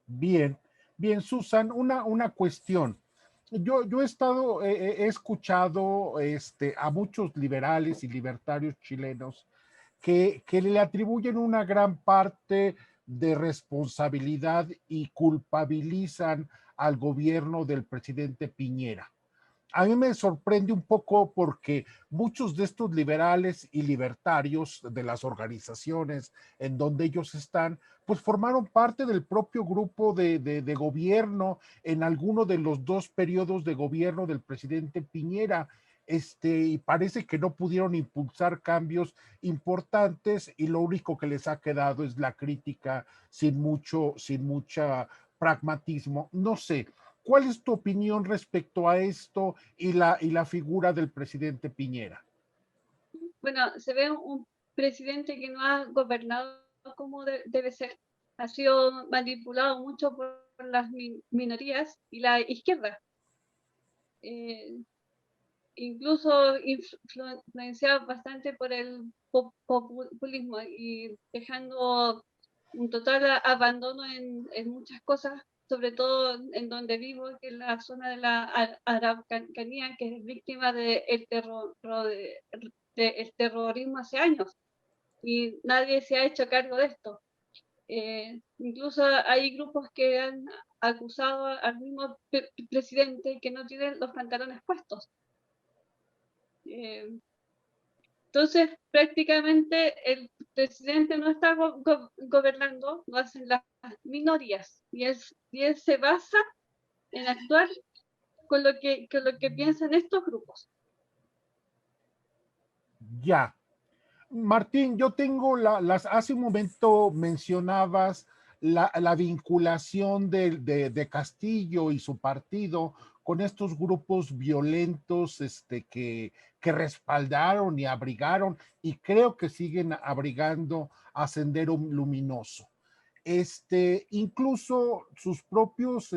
D: Bien, bien, Susan, una cuestión. Yo he estado, he escuchado a muchos liberales y libertarios chilenos que le atribuyen una gran parte de responsabilidad y culpabilizan al gobierno del presidente Piñera. A mí me sorprende un poco porque muchos de estos liberales y libertarios de las organizaciones en donde ellos están, pues formaron parte del propio grupo de gobierno en alguno de los dos periodos de gobierno del presidente Piñera. Y parece que no pudieron impulsar cambios importantes y lo único que les ha quedado es la crítica sin mucha pragmatismo. No sé, ¿cuál es tu opinión respecto a esto y la figura del presidente Piñera?
B: Bueno, se ve presidente que no ha gobernado como debe ser. Ha sido manipulado mucho por las minorías y la izquierda. Incluso influenciado bastante por el populismo y dejando un total abandono en muchas cosas, sobre todo en donde vivo, que es la zona de la Araucanía, que es víctima del terrorismo hace años y nadie se ha hecho cargo de esto. Incluso hay grupos que han acusado al mismo presidente que no tiene los pantalones puestos. Entonces, prácticamente el presidente no está gobernando, lo hacen las minorías y él se basa en actuar con lo que piensan estos grupos.
D: Ya. Martín, yo tengo hace un momento mencionabas la vinculación de Castillo y su partido con estos grupos violentos que respaldaron y abrigaron, y creo que siguen abrigando a Sendero Luminoso. Incluso sus propios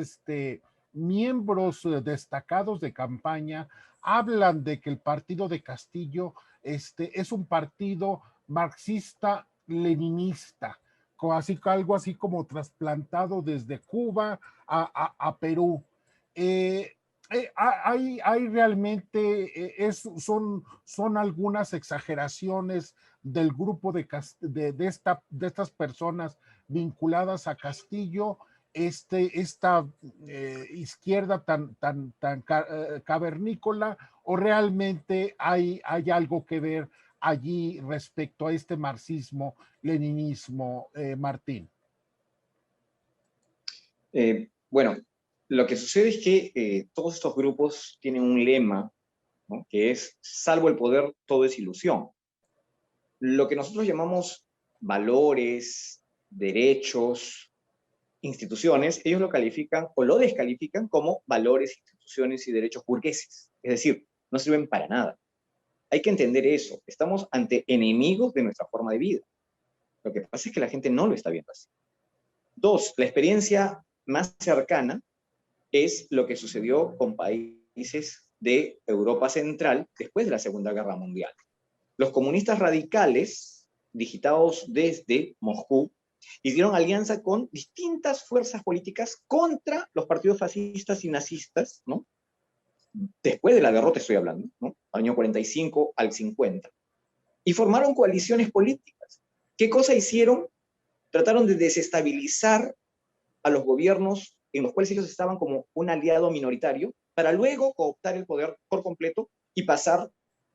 D: miembros destacados de campaña hablan de que el partido de Castillo es un partido marxista-leninista, algo así como trasplantado desde Cuba a Perú. Hay realmente, son algunas exageraciones del grupo de estas personas vinculadas a Castillo, esta izquierda tan cavernícola, o realmente hay algo que ver allí respecto a este marxismo-leninismo, Martín?
C: Bueno, lo que sucede es que todos estos grupos tienen un lema, ¿no?, que es: salvo el poder, todo es ilusión. Lo que nosotros llamamos valores, derechos, instituciones, ellos lo califican o lo descalifican como valores, instituciones y derechos burgueses. Es decir, no sirven para nada. Hay que entender eso. Estamos ante enemigos de nuestra forma de vida. Lo que pasa es que la gente no lo está viendo así. Dos, la experiencia más cercana es lo que sucedió con países de Europa Central después de la Segunda Guerra Mundial. Los comunistas radicales, digitados desde Moscú, hicieron alianza con distintas fuerzas políticas contra los partidos fascistas y nazistas, ¿no?, después de la derrota estoy hablando, ¿no?, año 45 al 50, y formaron coaliciones políticas. ¿Qué cosa hicieron? Trataron de desestabilizar a los gobiernos en los cuales ellos estaban como un aliado minoritario, para luego cooptar el poder por completo y pasar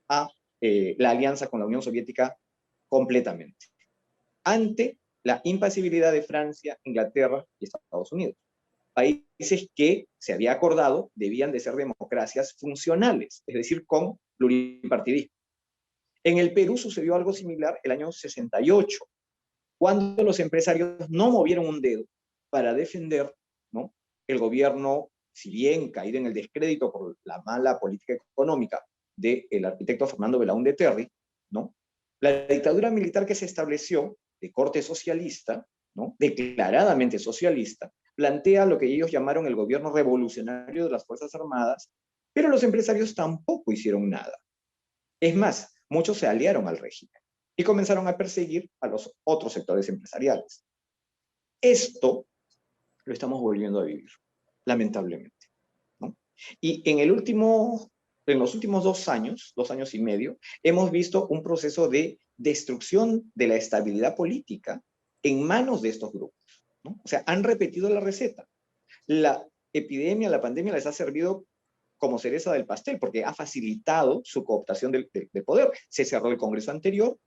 C: a la alianza con la Unión Soviética completamente, ante la impasibilidad de Francia, Inglaterra y Estados Unidos. Países que se había acordado debían de ser democracias funcionales, es decir, con pluripartidismo. En el Perú sucedió algo similar el año 68, cuando los empresarios no movieron un dedo para defender, ¿no?, el gobierno, si bien caído en el descrédito por la mala política económica del arquitecto Fernando Belaúnde Terry, ¿no?, la dictadura militar que se estableció, de corte socialista, ¿no?, declaradamente socialista, plantea lo que ellos llamaron el gobierno revolucionario de las Fuerzas Armadas, pero los empresarios tampoco hicieron nada. Es más, muchos se aliaron al régimen y comenzaron a perseguir a los otros sectores empresariales. Esto lo estamos volviendo a vivir, lamentablemente, ¿no? Y en los últimos 2 años, 2 años y medio, hemos visto un proceso de destrucción de la estabilidad política en manos de estos grupos, ¿no? O sea, han repetido la receta. La epidemia, la pandemia les ha servido como cereza del pastel, porque ha facilitado su cooptación del poder. Se cerró el Congreso anterior,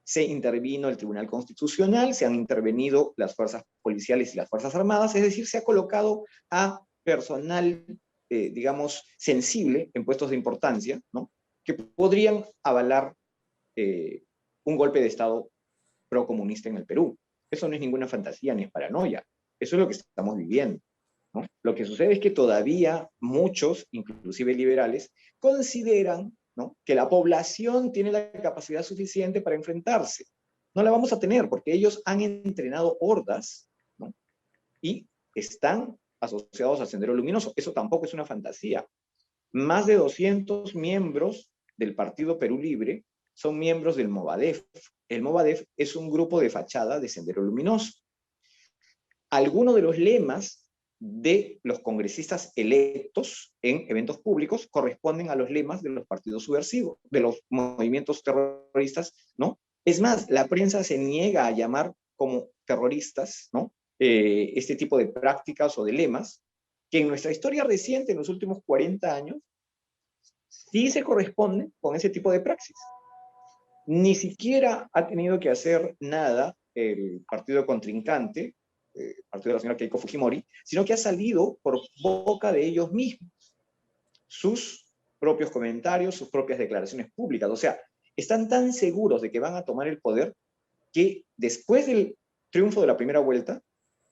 C: se intervino el Tribunal Constitucional, se han intervenido las fuerzas policiales y las fuerzas armadas, es decir, se ha colocado a personal, digamos, sensible en puestos de importancia, ¿no?, que podrían avalar un golpe de Estado procomunista en el Perú. Eso no es ninguna fantasía ni es paranoia, eso es lo que estamos viviendo, ¿no? Lo que sucede es que todavía muchos, inclusive liberales, consideran ¿no? Que la población tiene la capacidad suficiente para enfrentarse. No la vamos a tener porque ellos han entrenado hordas, ¿no? Y están asociados al Sendero Luminoso. Eso tampoco es una fantasía. Más de 200 miembros del Partido Perú Libre son miembros del Movadef. El Movadef es un grupo de fachada de Sendero Luminoso. Algunos de los lemas de los congresistas electos en eventos públicos corresponden a los lemas de los partidos subversivos, de los movimientos terroristas, ¿no? Es más, la prensa se niega a llamar como terroristas, ¿no? Este tipo de prácticas o de lemas, que en nuestra historia reciente, en los últimos 40 años, sí se corresponden con ese tipo de praxis. Ni siquiera ha tenido que hacer nada el partido contrincante, el partido de la señora Keiko Fujimori, sino que ha salido por boca de ellos mismos sus propios comentarios, sus propias declaraciones públicas. O sea, están tan seguros de que van a tomar el poder que después del triunfo de la primera vuelta,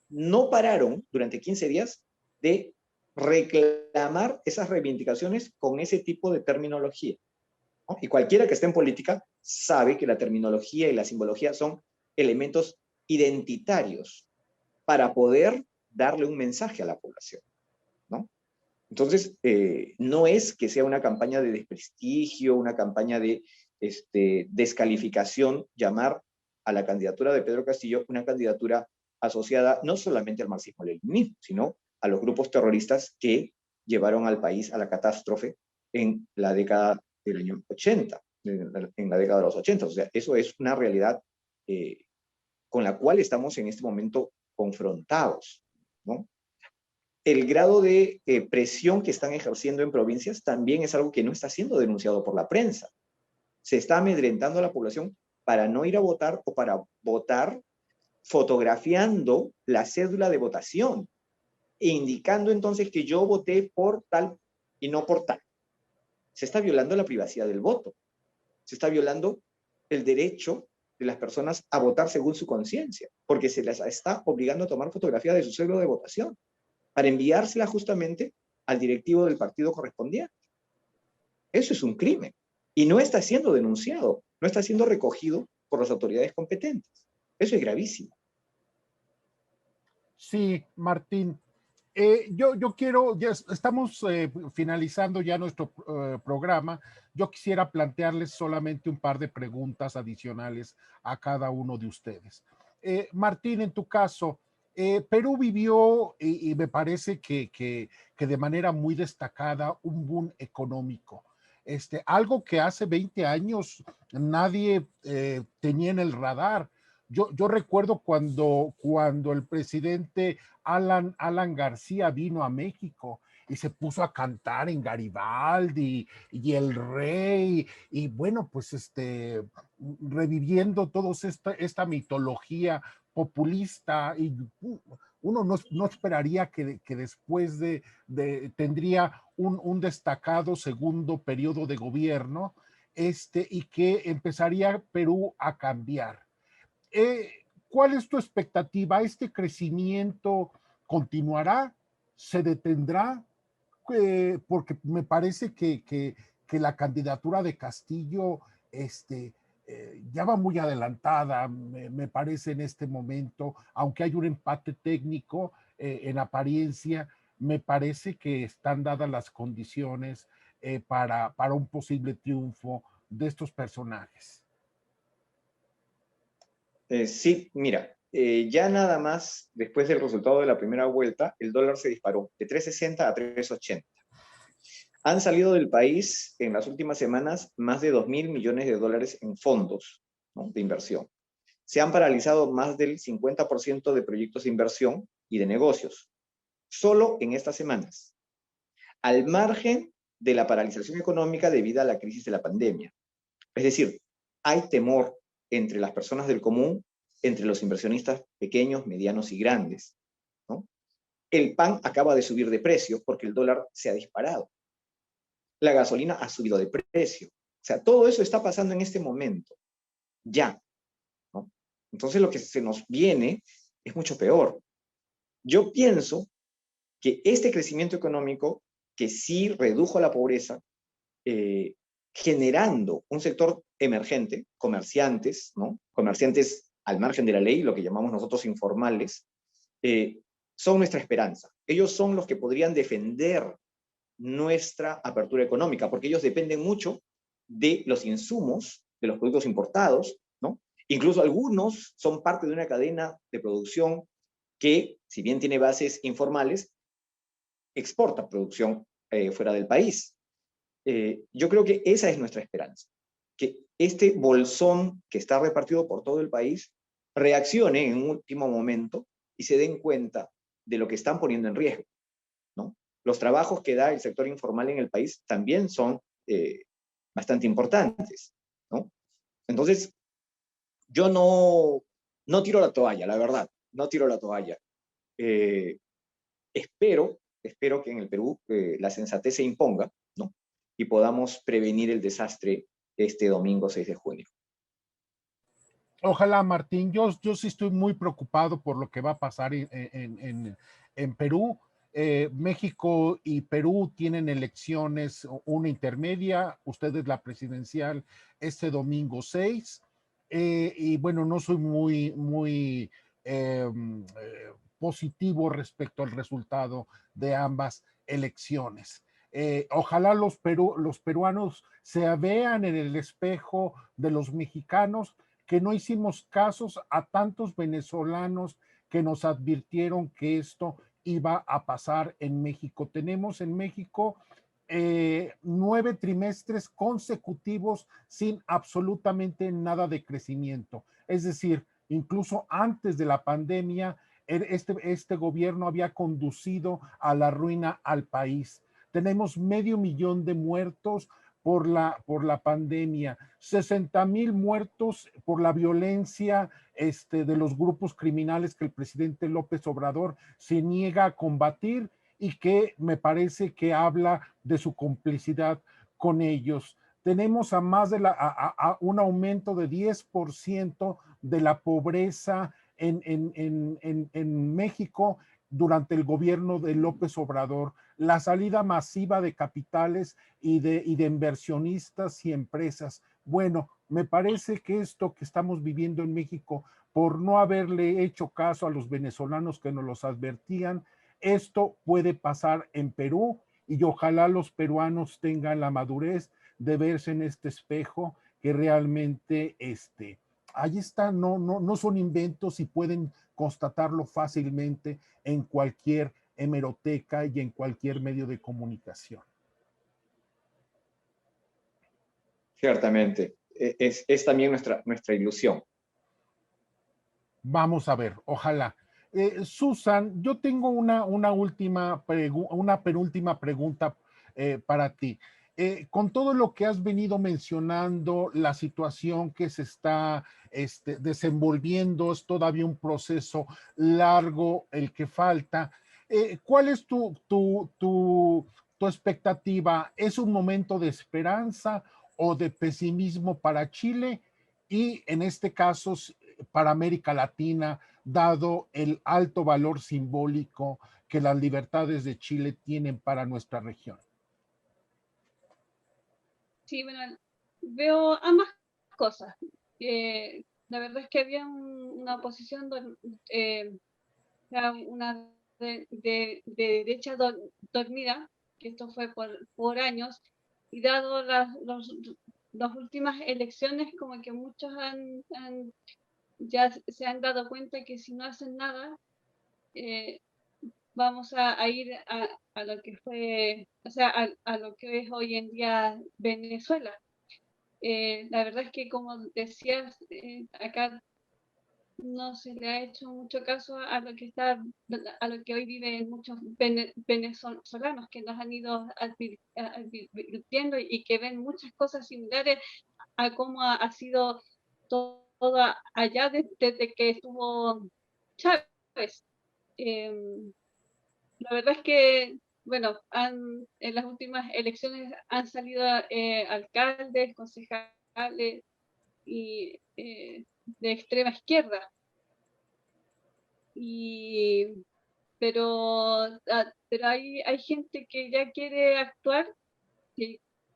C: no pararon durante 15 días de reclamar esas reivindicaciones con ese tipo de terminología, ¿no? Y cualquiera que esté en política sabe que la terminología y la simbología son elementos identitarios para poder darle un mensaje a la población, ¿no? Entonces, no es que sea una campaña de desprestigio, una campaña de descalificación, llamar a la candidatura de Pedro Castillo una candidatura asociada no solamente al marxismo-leninismo, sino a los grupos terroristas que llevaron al país a la catástrofe en la década del año 80, en la década de los 80. O sea, eso es una realidad con la cual estamos en este momento confrontados, ¿no? El grado de presión que están ejerciendo en provincias también es algo que no está siendo denunciado por la prensa. Se está amedrentando a la población para no ir a votar o para votar fotografiando la cédula de votación e indicando entonces que yo voté por tal y no por tal. Se está violando la privacidad del voto. Se está violando el derecho de las personas a votar según su conciencia, porque se les está obligando a tomar fotografía de su cédula de votación para enviársela justamente al directivo del partido correspondiente. Eso es un crimen y no está siendo denunciado, no está siendo recogido por las autoridades competentes. Eso es gravísimo.
D: Sí, Martín. Yo quiero, ya estamos finalizando ya nuestro programa. Yo quisiera plantearles solamente un par de preguntas adicionales a cada uno de ustedes. Martín, en tu caso, Perú vivió, y me parece que de manera muy destacada, un boom económico. Algo que hace 20 años nadie tenía en el radar. Yo recuerdo cuando el presidente Alan García vino a México y se puso a cantar en Garibaldi y el rey, y bueno, pues reviviendo toda esta mitología populista, y uno no esperaría que después tendría un destacado segundo periodo de gobierno, y que empezaría Perú a cambiar. ¿Cuál es tu expectativa? ¿Este crecimiento continuará? ¿Se detendrá? Porque me parece que la candidatura de Castillo ya va muy adelantada, me parece en este momento, aunque hay un empate técnico en apariencia, me parece que están dadas las condiciones para un posible triunfo de estos personajes.
C: Sí, mira, ya nada más después del resultado de la primera vuelta, el dólar se disparó de 3.60 a 3.80. Han salido del país en las últimas semanas más de 2.000 millones de dólares en fondos, ¿no?, de inversión. Se han paralizado más del 50% de proyectos de inversión y de negocios, solo en estas semanas, al margen de la paralización económica debido a la crisis de la pandemia. Es decir, hay temor entre las personas del común, entre los inversionistas pequeños, medianos y grandes, ¿no? El pan acaba de subir de precio porque el dólar se ha disparado. La gasolina ha subido de precio. O sea, todo eso está pasando en este momento, ya, ¿no? Entonces lo que se nos viene es mucho peor. Yo pienso que este crecimiento económico, que sí redujo la pobreza, generando un sector emergente, comerciantes, ¿no? Comerciantes al margen de la ley, lo que llamamos nosotros informales, son nuestra esperanza. Ellos son los que podrían defender nuestra apertura económica, porque ellos dependen mucho de los insumos, de los productos importados, ¿no? Incluso algunos son parte de una cadena de producción que, si bien tiene bases informales, exporta producción fuera del país. Yo creo que esa es nuestra esperanza, que este bolsón que está repartido por todo el país reaccione en un último momento y se den cuenta de lo que están poniendo en riesgo, ¿no? Los trabajos que da el sector informal en el país también son bastante importantes, ¿no? Entonces, yo no tiro la toalla, la verdad, no tiro la toalla. Espero que en el Perú la sensatez se imponga, ¿no? Y podamos prevenir el desastre este domingo 6 de junio.
D: Ojalá, Martín. Yo sí estoy muy preocupado por lo que va a pasar en Perú. México y Perú tienen elecciones, una intermedia, ustedes la presidencial este domingo 6. Y bueno, no soy muy positivo respecto al resultado de ambas elecciones. Ojalá los peruanos se vean en el espejo de los mexicanos, que no hicimos casos a tantos venezolanos que nos advirtieron que esto iba a pasar en México. Tenemos en México 9 trimestres consecutivos sin absolutamente nada de crecimiento. Es decir, incluso antes de la pandemia, este gobierno había conducido a la ruina al país. Tenemos 500,000 de muertos por la pandemia, 60,000 muertos por la violencia de los grupos criminales que el presidente López Obrador se niega a combatir y que me parece que habla de su complicidad con ellos. Tenemos a un aumento de 10% de la pobreza en México durante el gobierno de López Obrador, la salida masiva de capitales y de inversionistas y empresas. Bueno, me parece que esto que estamos viviendo en México, por no haberle hecho caso a los venezolanos que nos los advertían, esto puede pasar en Perú y ojalá los peruanos tengan la madurez de verse en este espejo que realmente ahí está, no son inventos y pueden constatarlo fácilmente en cualquier hemeroteca y en cualquier medio de comunicación.
C: Ciertamente, es también nuestra ilusión.
D: Vamos a ver, ojalá. Susan, yo tengo una penúltima pregunta para ti. Con todo lo que has venido mencionando, la situación que se está desenvolviendo, es todavía un proceso largo el que falta. ¿Cuál es tu expectativa? ¿Es un momento de esperanza o de pesimismo para Chile? Y en este caso, para América Latina, dado el alto valor simbólico que las libertades de Chile tienen para nuestra región.
B: Sí, bueno, veo ambas cosas. La verdad es que había una oposición, una de derecha dormida, que esto fue por años, y dado las últimas elecciones, como que muchos ya se han dado cuenta que si no hacen nada, vamos a ir a lo que fue, o sea, a lo que es hoy en día Venezuela. La verdad es que, como decías, acá no se le ha hecho mucho caso a lo que hoy viven muchos venezolanos que nos han ido advirtiendo y que ven muchas cosas similares a cómo ha sido todo allá desde que estuvo Chávez. La verdad es que, bueno, en las últimas elecciones han salido alcaldes, concejales y de extrema izquierda. Pero hay gente que ya quiere actuar,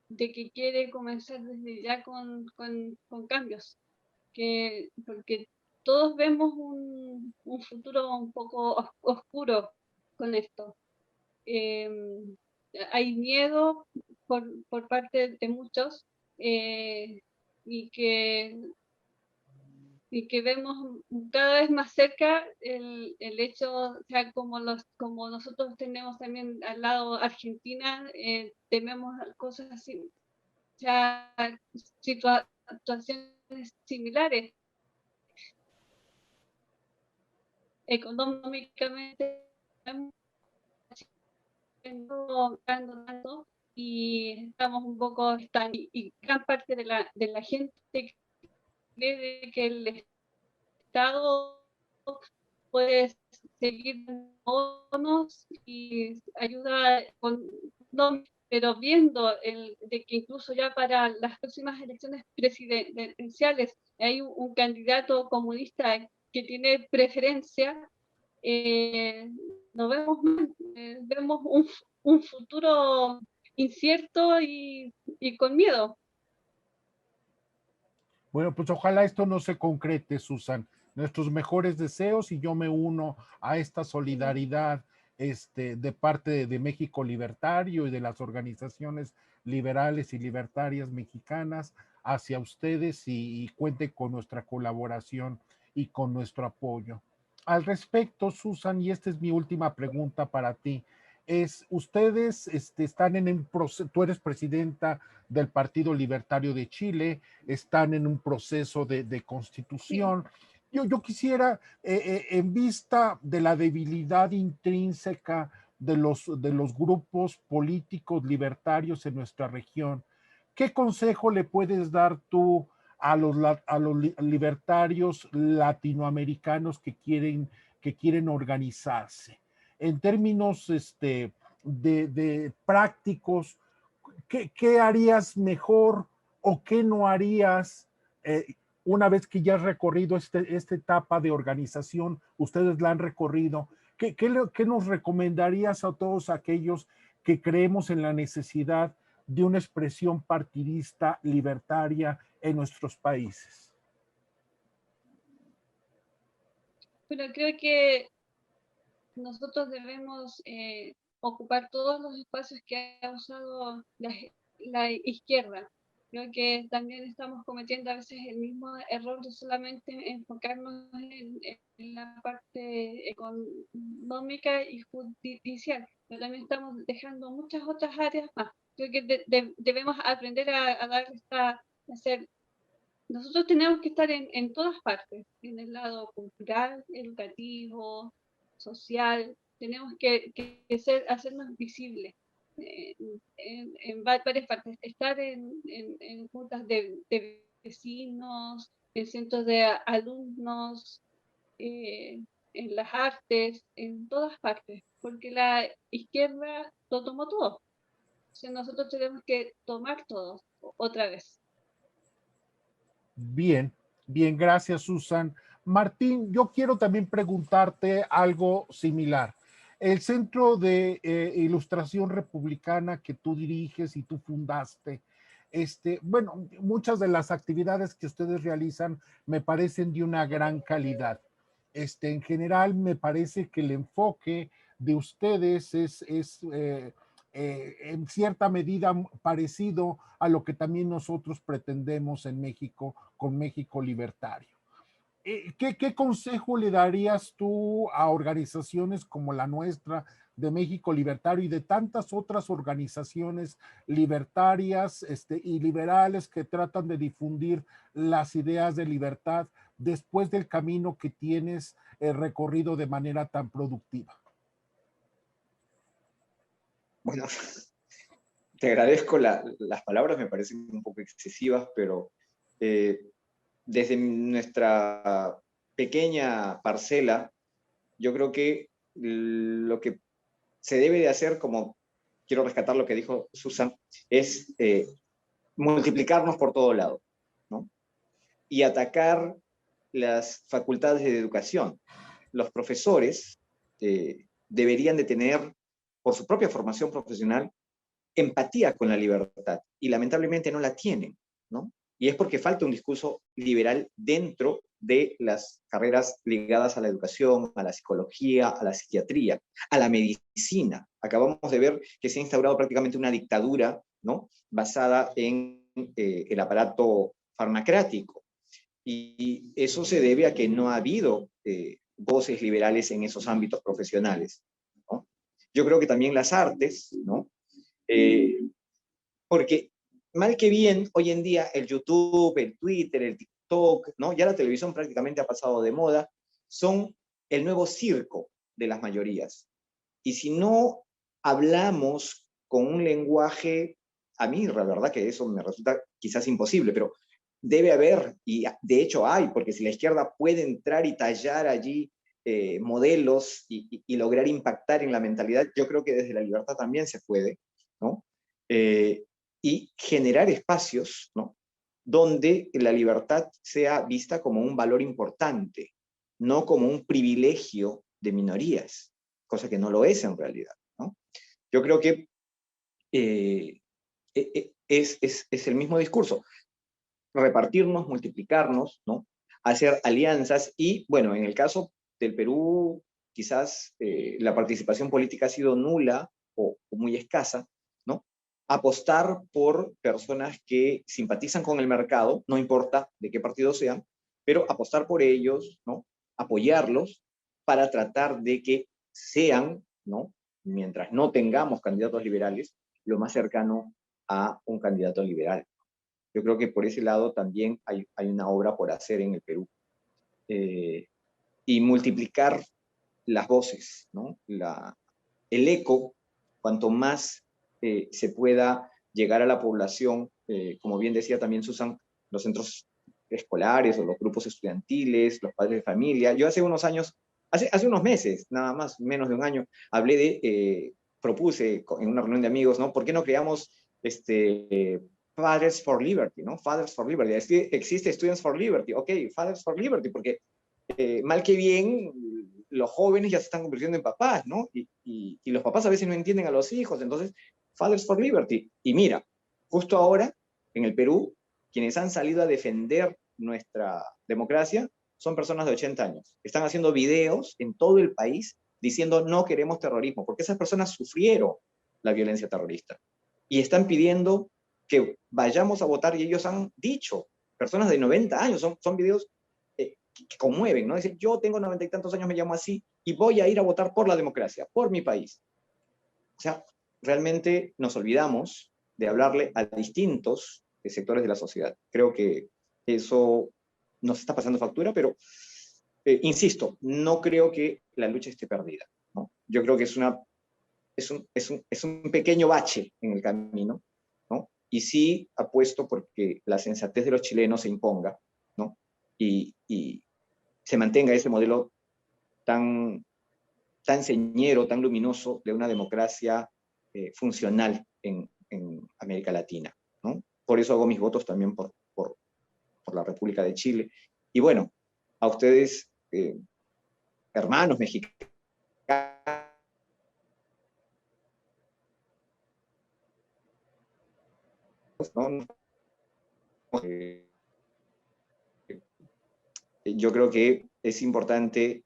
B: que quiere comenzar desde ya con cambios, porque todos vemos un futuro un poco oscuro con esto. Hay miedo por parte de muchos, y que vemos cada vez más cerca el hecho, o sea, como nosotros tenemos también al lado Argentina, tememos cosas así, o sea, situaciones similares económicamente, tanto, y estamos un poco y gran parte de la gente cree que el Estado puede seguir dando bonos y ayuda con, no, pero viendo de que incluso ya para las próximas elecciones presidenciales hay un candidato comunista que tiene preferencia, nos vemos mal, vemos un futuro incierto y con miedo.
D: Bueno, pues ojalá esto no se concrete, Susan. Nuestros mejores deseos y yo me uno a esta solidaridad de parte de México Libertario y de las organizaciones liberales y libertarias mexicanas hacia ustedes y cuente con nuestra colaboración y con nuestro apoyo. Al respecto, Susan, y esta es mi última pregunta para ti, ustedes están en un proceso, tú eres presidenta del Partido Libertario de Chile, están en un proceso de constitución. Yo quisiera, en vista de la debilidad intrínseca de los grupos políticos libertarios en nuestra región, ¿qué consejo le puedes dar tú a los libertarios latinoamericanos que quieren organizarse? En términos de prácticos, ¿qué harías mejor o qué no harías una vez que ya has recorrido esta etapa de organización? Ustedes la han recorrido. ¿Qué nos recomendarías a todos aquellos que creemos en la necesidad de una expresión partidista libertaria en nuestros países?
B: Pero creo que nosotros debemos ocupar todos los espacios que ha usado la izquierda. Creo que también estamos cometiendo a veces el mismo error de solamente enfocarnos en la parte económica y judicial, pero también estamos dejando muchas otras áreas más. Creo que debemos aprender a dar hacer. Nosotros tenemos que estar en todas partes, en el lado cultural, educativo, social. Tenemos que hacernos visibles en varias partes. Estar en juntas de vecinos, en centros de alumnos, en las artes, en todas partes, porque la izquierda lo tomó todo. Entonces nosotros tenemos que tomar todo otra vez.
D: Bien, bien, gracias, Susan. Martín, yo quiero también preguntarte algo similar. El Centro de Ilustración Republicana que tú diriges y tú fundaste, bueno, muchas de las actividades que ustedes realizan me parecen de una gran calidad. En general, me parece que el enfoque de ustedes es en cierta medida parecido a lo que también nosotros pretendemos en México con México Libertario. ¿Qué consejo le darías tú a organizaciones como la nuestra de México Libertario y de tantas otras organizaciones libertarias y liberales que tratan de difundir las ideas de libertad después del camino que tienes recorrido de manera tan productiva?
C: Bueno, te agradezco las palabras, me parecen un poco excesivas, pero desde nuestra pequeña parcela, yo creo que lo que se debe de hacer, como quiero rescatar lo que dijo Susan, es multiplicarnos por todo lado, ¿no? Y atacar las facultades de educación. Los profesores deberían de tener, por su propia formación profesional, empatía con la libertad. y lamentablemente no la tienen, ¿no? Y es porque falta un discurso liberal dentro de las carreras ligadas a la educación, a la psicología, a la psiquiatría, a la medicina. Acabamos de ver que se ha instaurado prácticamente una dictadura, ¿no?, basada en el aparato farmacrático. Y eso se debe a que no ha habido voces liberales en esos ámbitos profesionales, ¿no? Yo creo que también las artes, ¿no? Porque mal que bien, hoy en día el YouTube, el Twitter, el TikTok, ¿no?, ya la televisión prácticamente ha pasado de moda, son el nuevo circo de las mayorías. Y si no hablamos con un lenguaje, a mí la verdad que eso me resulta quizás imposible, pero debe haber, y de hecho hay, porque si la izquierda puede entrar y tallar allí modelos y lograr impactar en la mentalidad, yo creo que desde la libertad también se puede, ¿no? Y generar espacios, ¿no?, donde la libertad sea vista como un valor importante, no como un privilegio de minorías, cosa que no lo es en realidad, ¿no? Yo creo que es el mismo discurso, repartirnos, multiplicarnos, ¿no?, hacer alianzas y, bueno, en el caso del Perú, quizás la participación política ha sido nula o muy escasa, ¿no? Apostar por personas que simpatizan con el mercado, no importa de qué partido sean, pero apostar por ellos, ¿no?, apoyarlos para tratar de que sean, ¿no?, mientras no tengamos candidatos liberales, lo más cercano a un candidato liberal. Yo creo que por ese lado también hay una obra por hacer en el Perú. Y multiplicar las voces, ¿no? El eco, cuanto más se pueda llegar a la población, como bien decía también Susan, los centros escolares o los grupos estudiantiles, los padres de familia. Yo hace unos años, hace unos meses, nada más, menos de un año, hablé propuse en una reunión de amigos, ¿no?, ¿por qué no creamos Fathers for Liberty, ¿no? Fathers for Liberty. Existe Students for Liberty. Ok, Fathers for Liberty, porque mal que bien, los jóvenes ya se están convirtiendo en papás, ¿no? Y los papás a veces no entienden a los hijos, entonces, Fathers for Liberty. Y mira, justo ahora, en el Perú, quienes han salido a defender nuestra democracia son personas de 80 años. Están haciendo videos en todo el país diciendo no queremos terrorismo, porque esas personas sufrieron la violencia terrorista. Y están pidiendo que vayamos a votar, y ellos han dicho, personas de 90 años, son videos que conmueven, ¿no? Decir, yo tengo 90 y tantos años, me llamo así, y voy a ir a votar por la democracia, por mi país. O sea, realmente nos olvidamos de hablarle a distintos sectores de la sociedad. Creo que eso nos está pasando factura, pero, insisto, no creo que la lucha esté perdida, ¿no? Yo creo que es un pequeño bache en el camino, ¿no? Y sí apuesto porque la sensatez de los chilenos se imponga, ¿no? Y se mantenga ese modelo tan señero, tan luminoso de una democracia funcional en América Latina, ¿no? Por eso hago mis votos también por la República de Chile. Y bueno, a ustedes, hermanos mexicanos, ¿no? Yo creo que es importante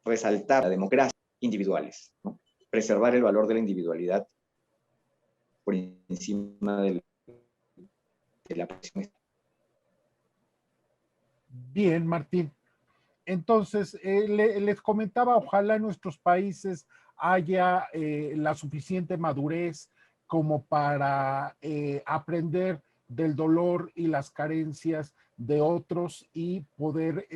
C: resaltar la democracia individuales, ¿no? Preservar el valor de la individualidad por encima de la presión.
D: Bien, Martín. Entonces, les comentaba, ojalá en nuestros países haya la suficiente madurez como para aprender del dolor y las carencias de otros y poder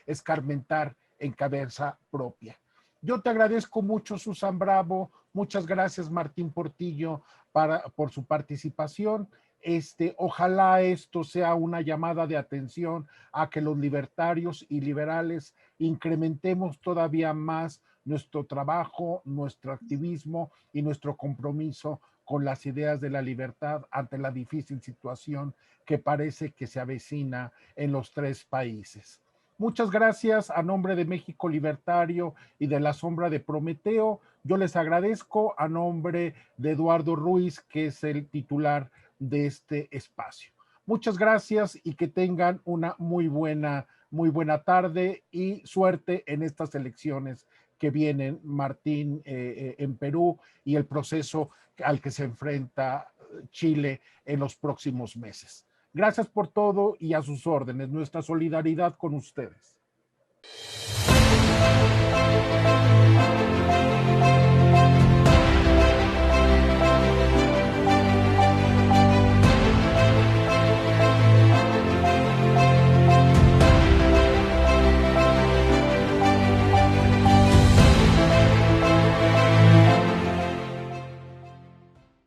D: escarmentar en cabeza propia. Yo te agradezco mucho, Susan Bravo. Muchas gracias, Martín Portillo, por su participación. Ojalá esto sea una llamada de atención a que los libertarios y liberales incrementemos todavía más nuestro trabajo, nuestro activismo y nuestro compromiso con las ideas de la libertad ante la difícil situación que parece que se avecina en los tres países. Muchas gracias a nombre de México Libertario y de la Sombra de Prometeo. Yo les agradezco a nombre de Eduardo Ruiz, que es el titular de este espacio. Muchas gracias y que tengan una muy buena tarde y suerte en estas elecciones que vienen, Martín, en Perú, y el proceso al que se enfrenta Chile en los próximos meses. Gracias por todo y a sus órdenes. Nuestra solidaridad con ustedes.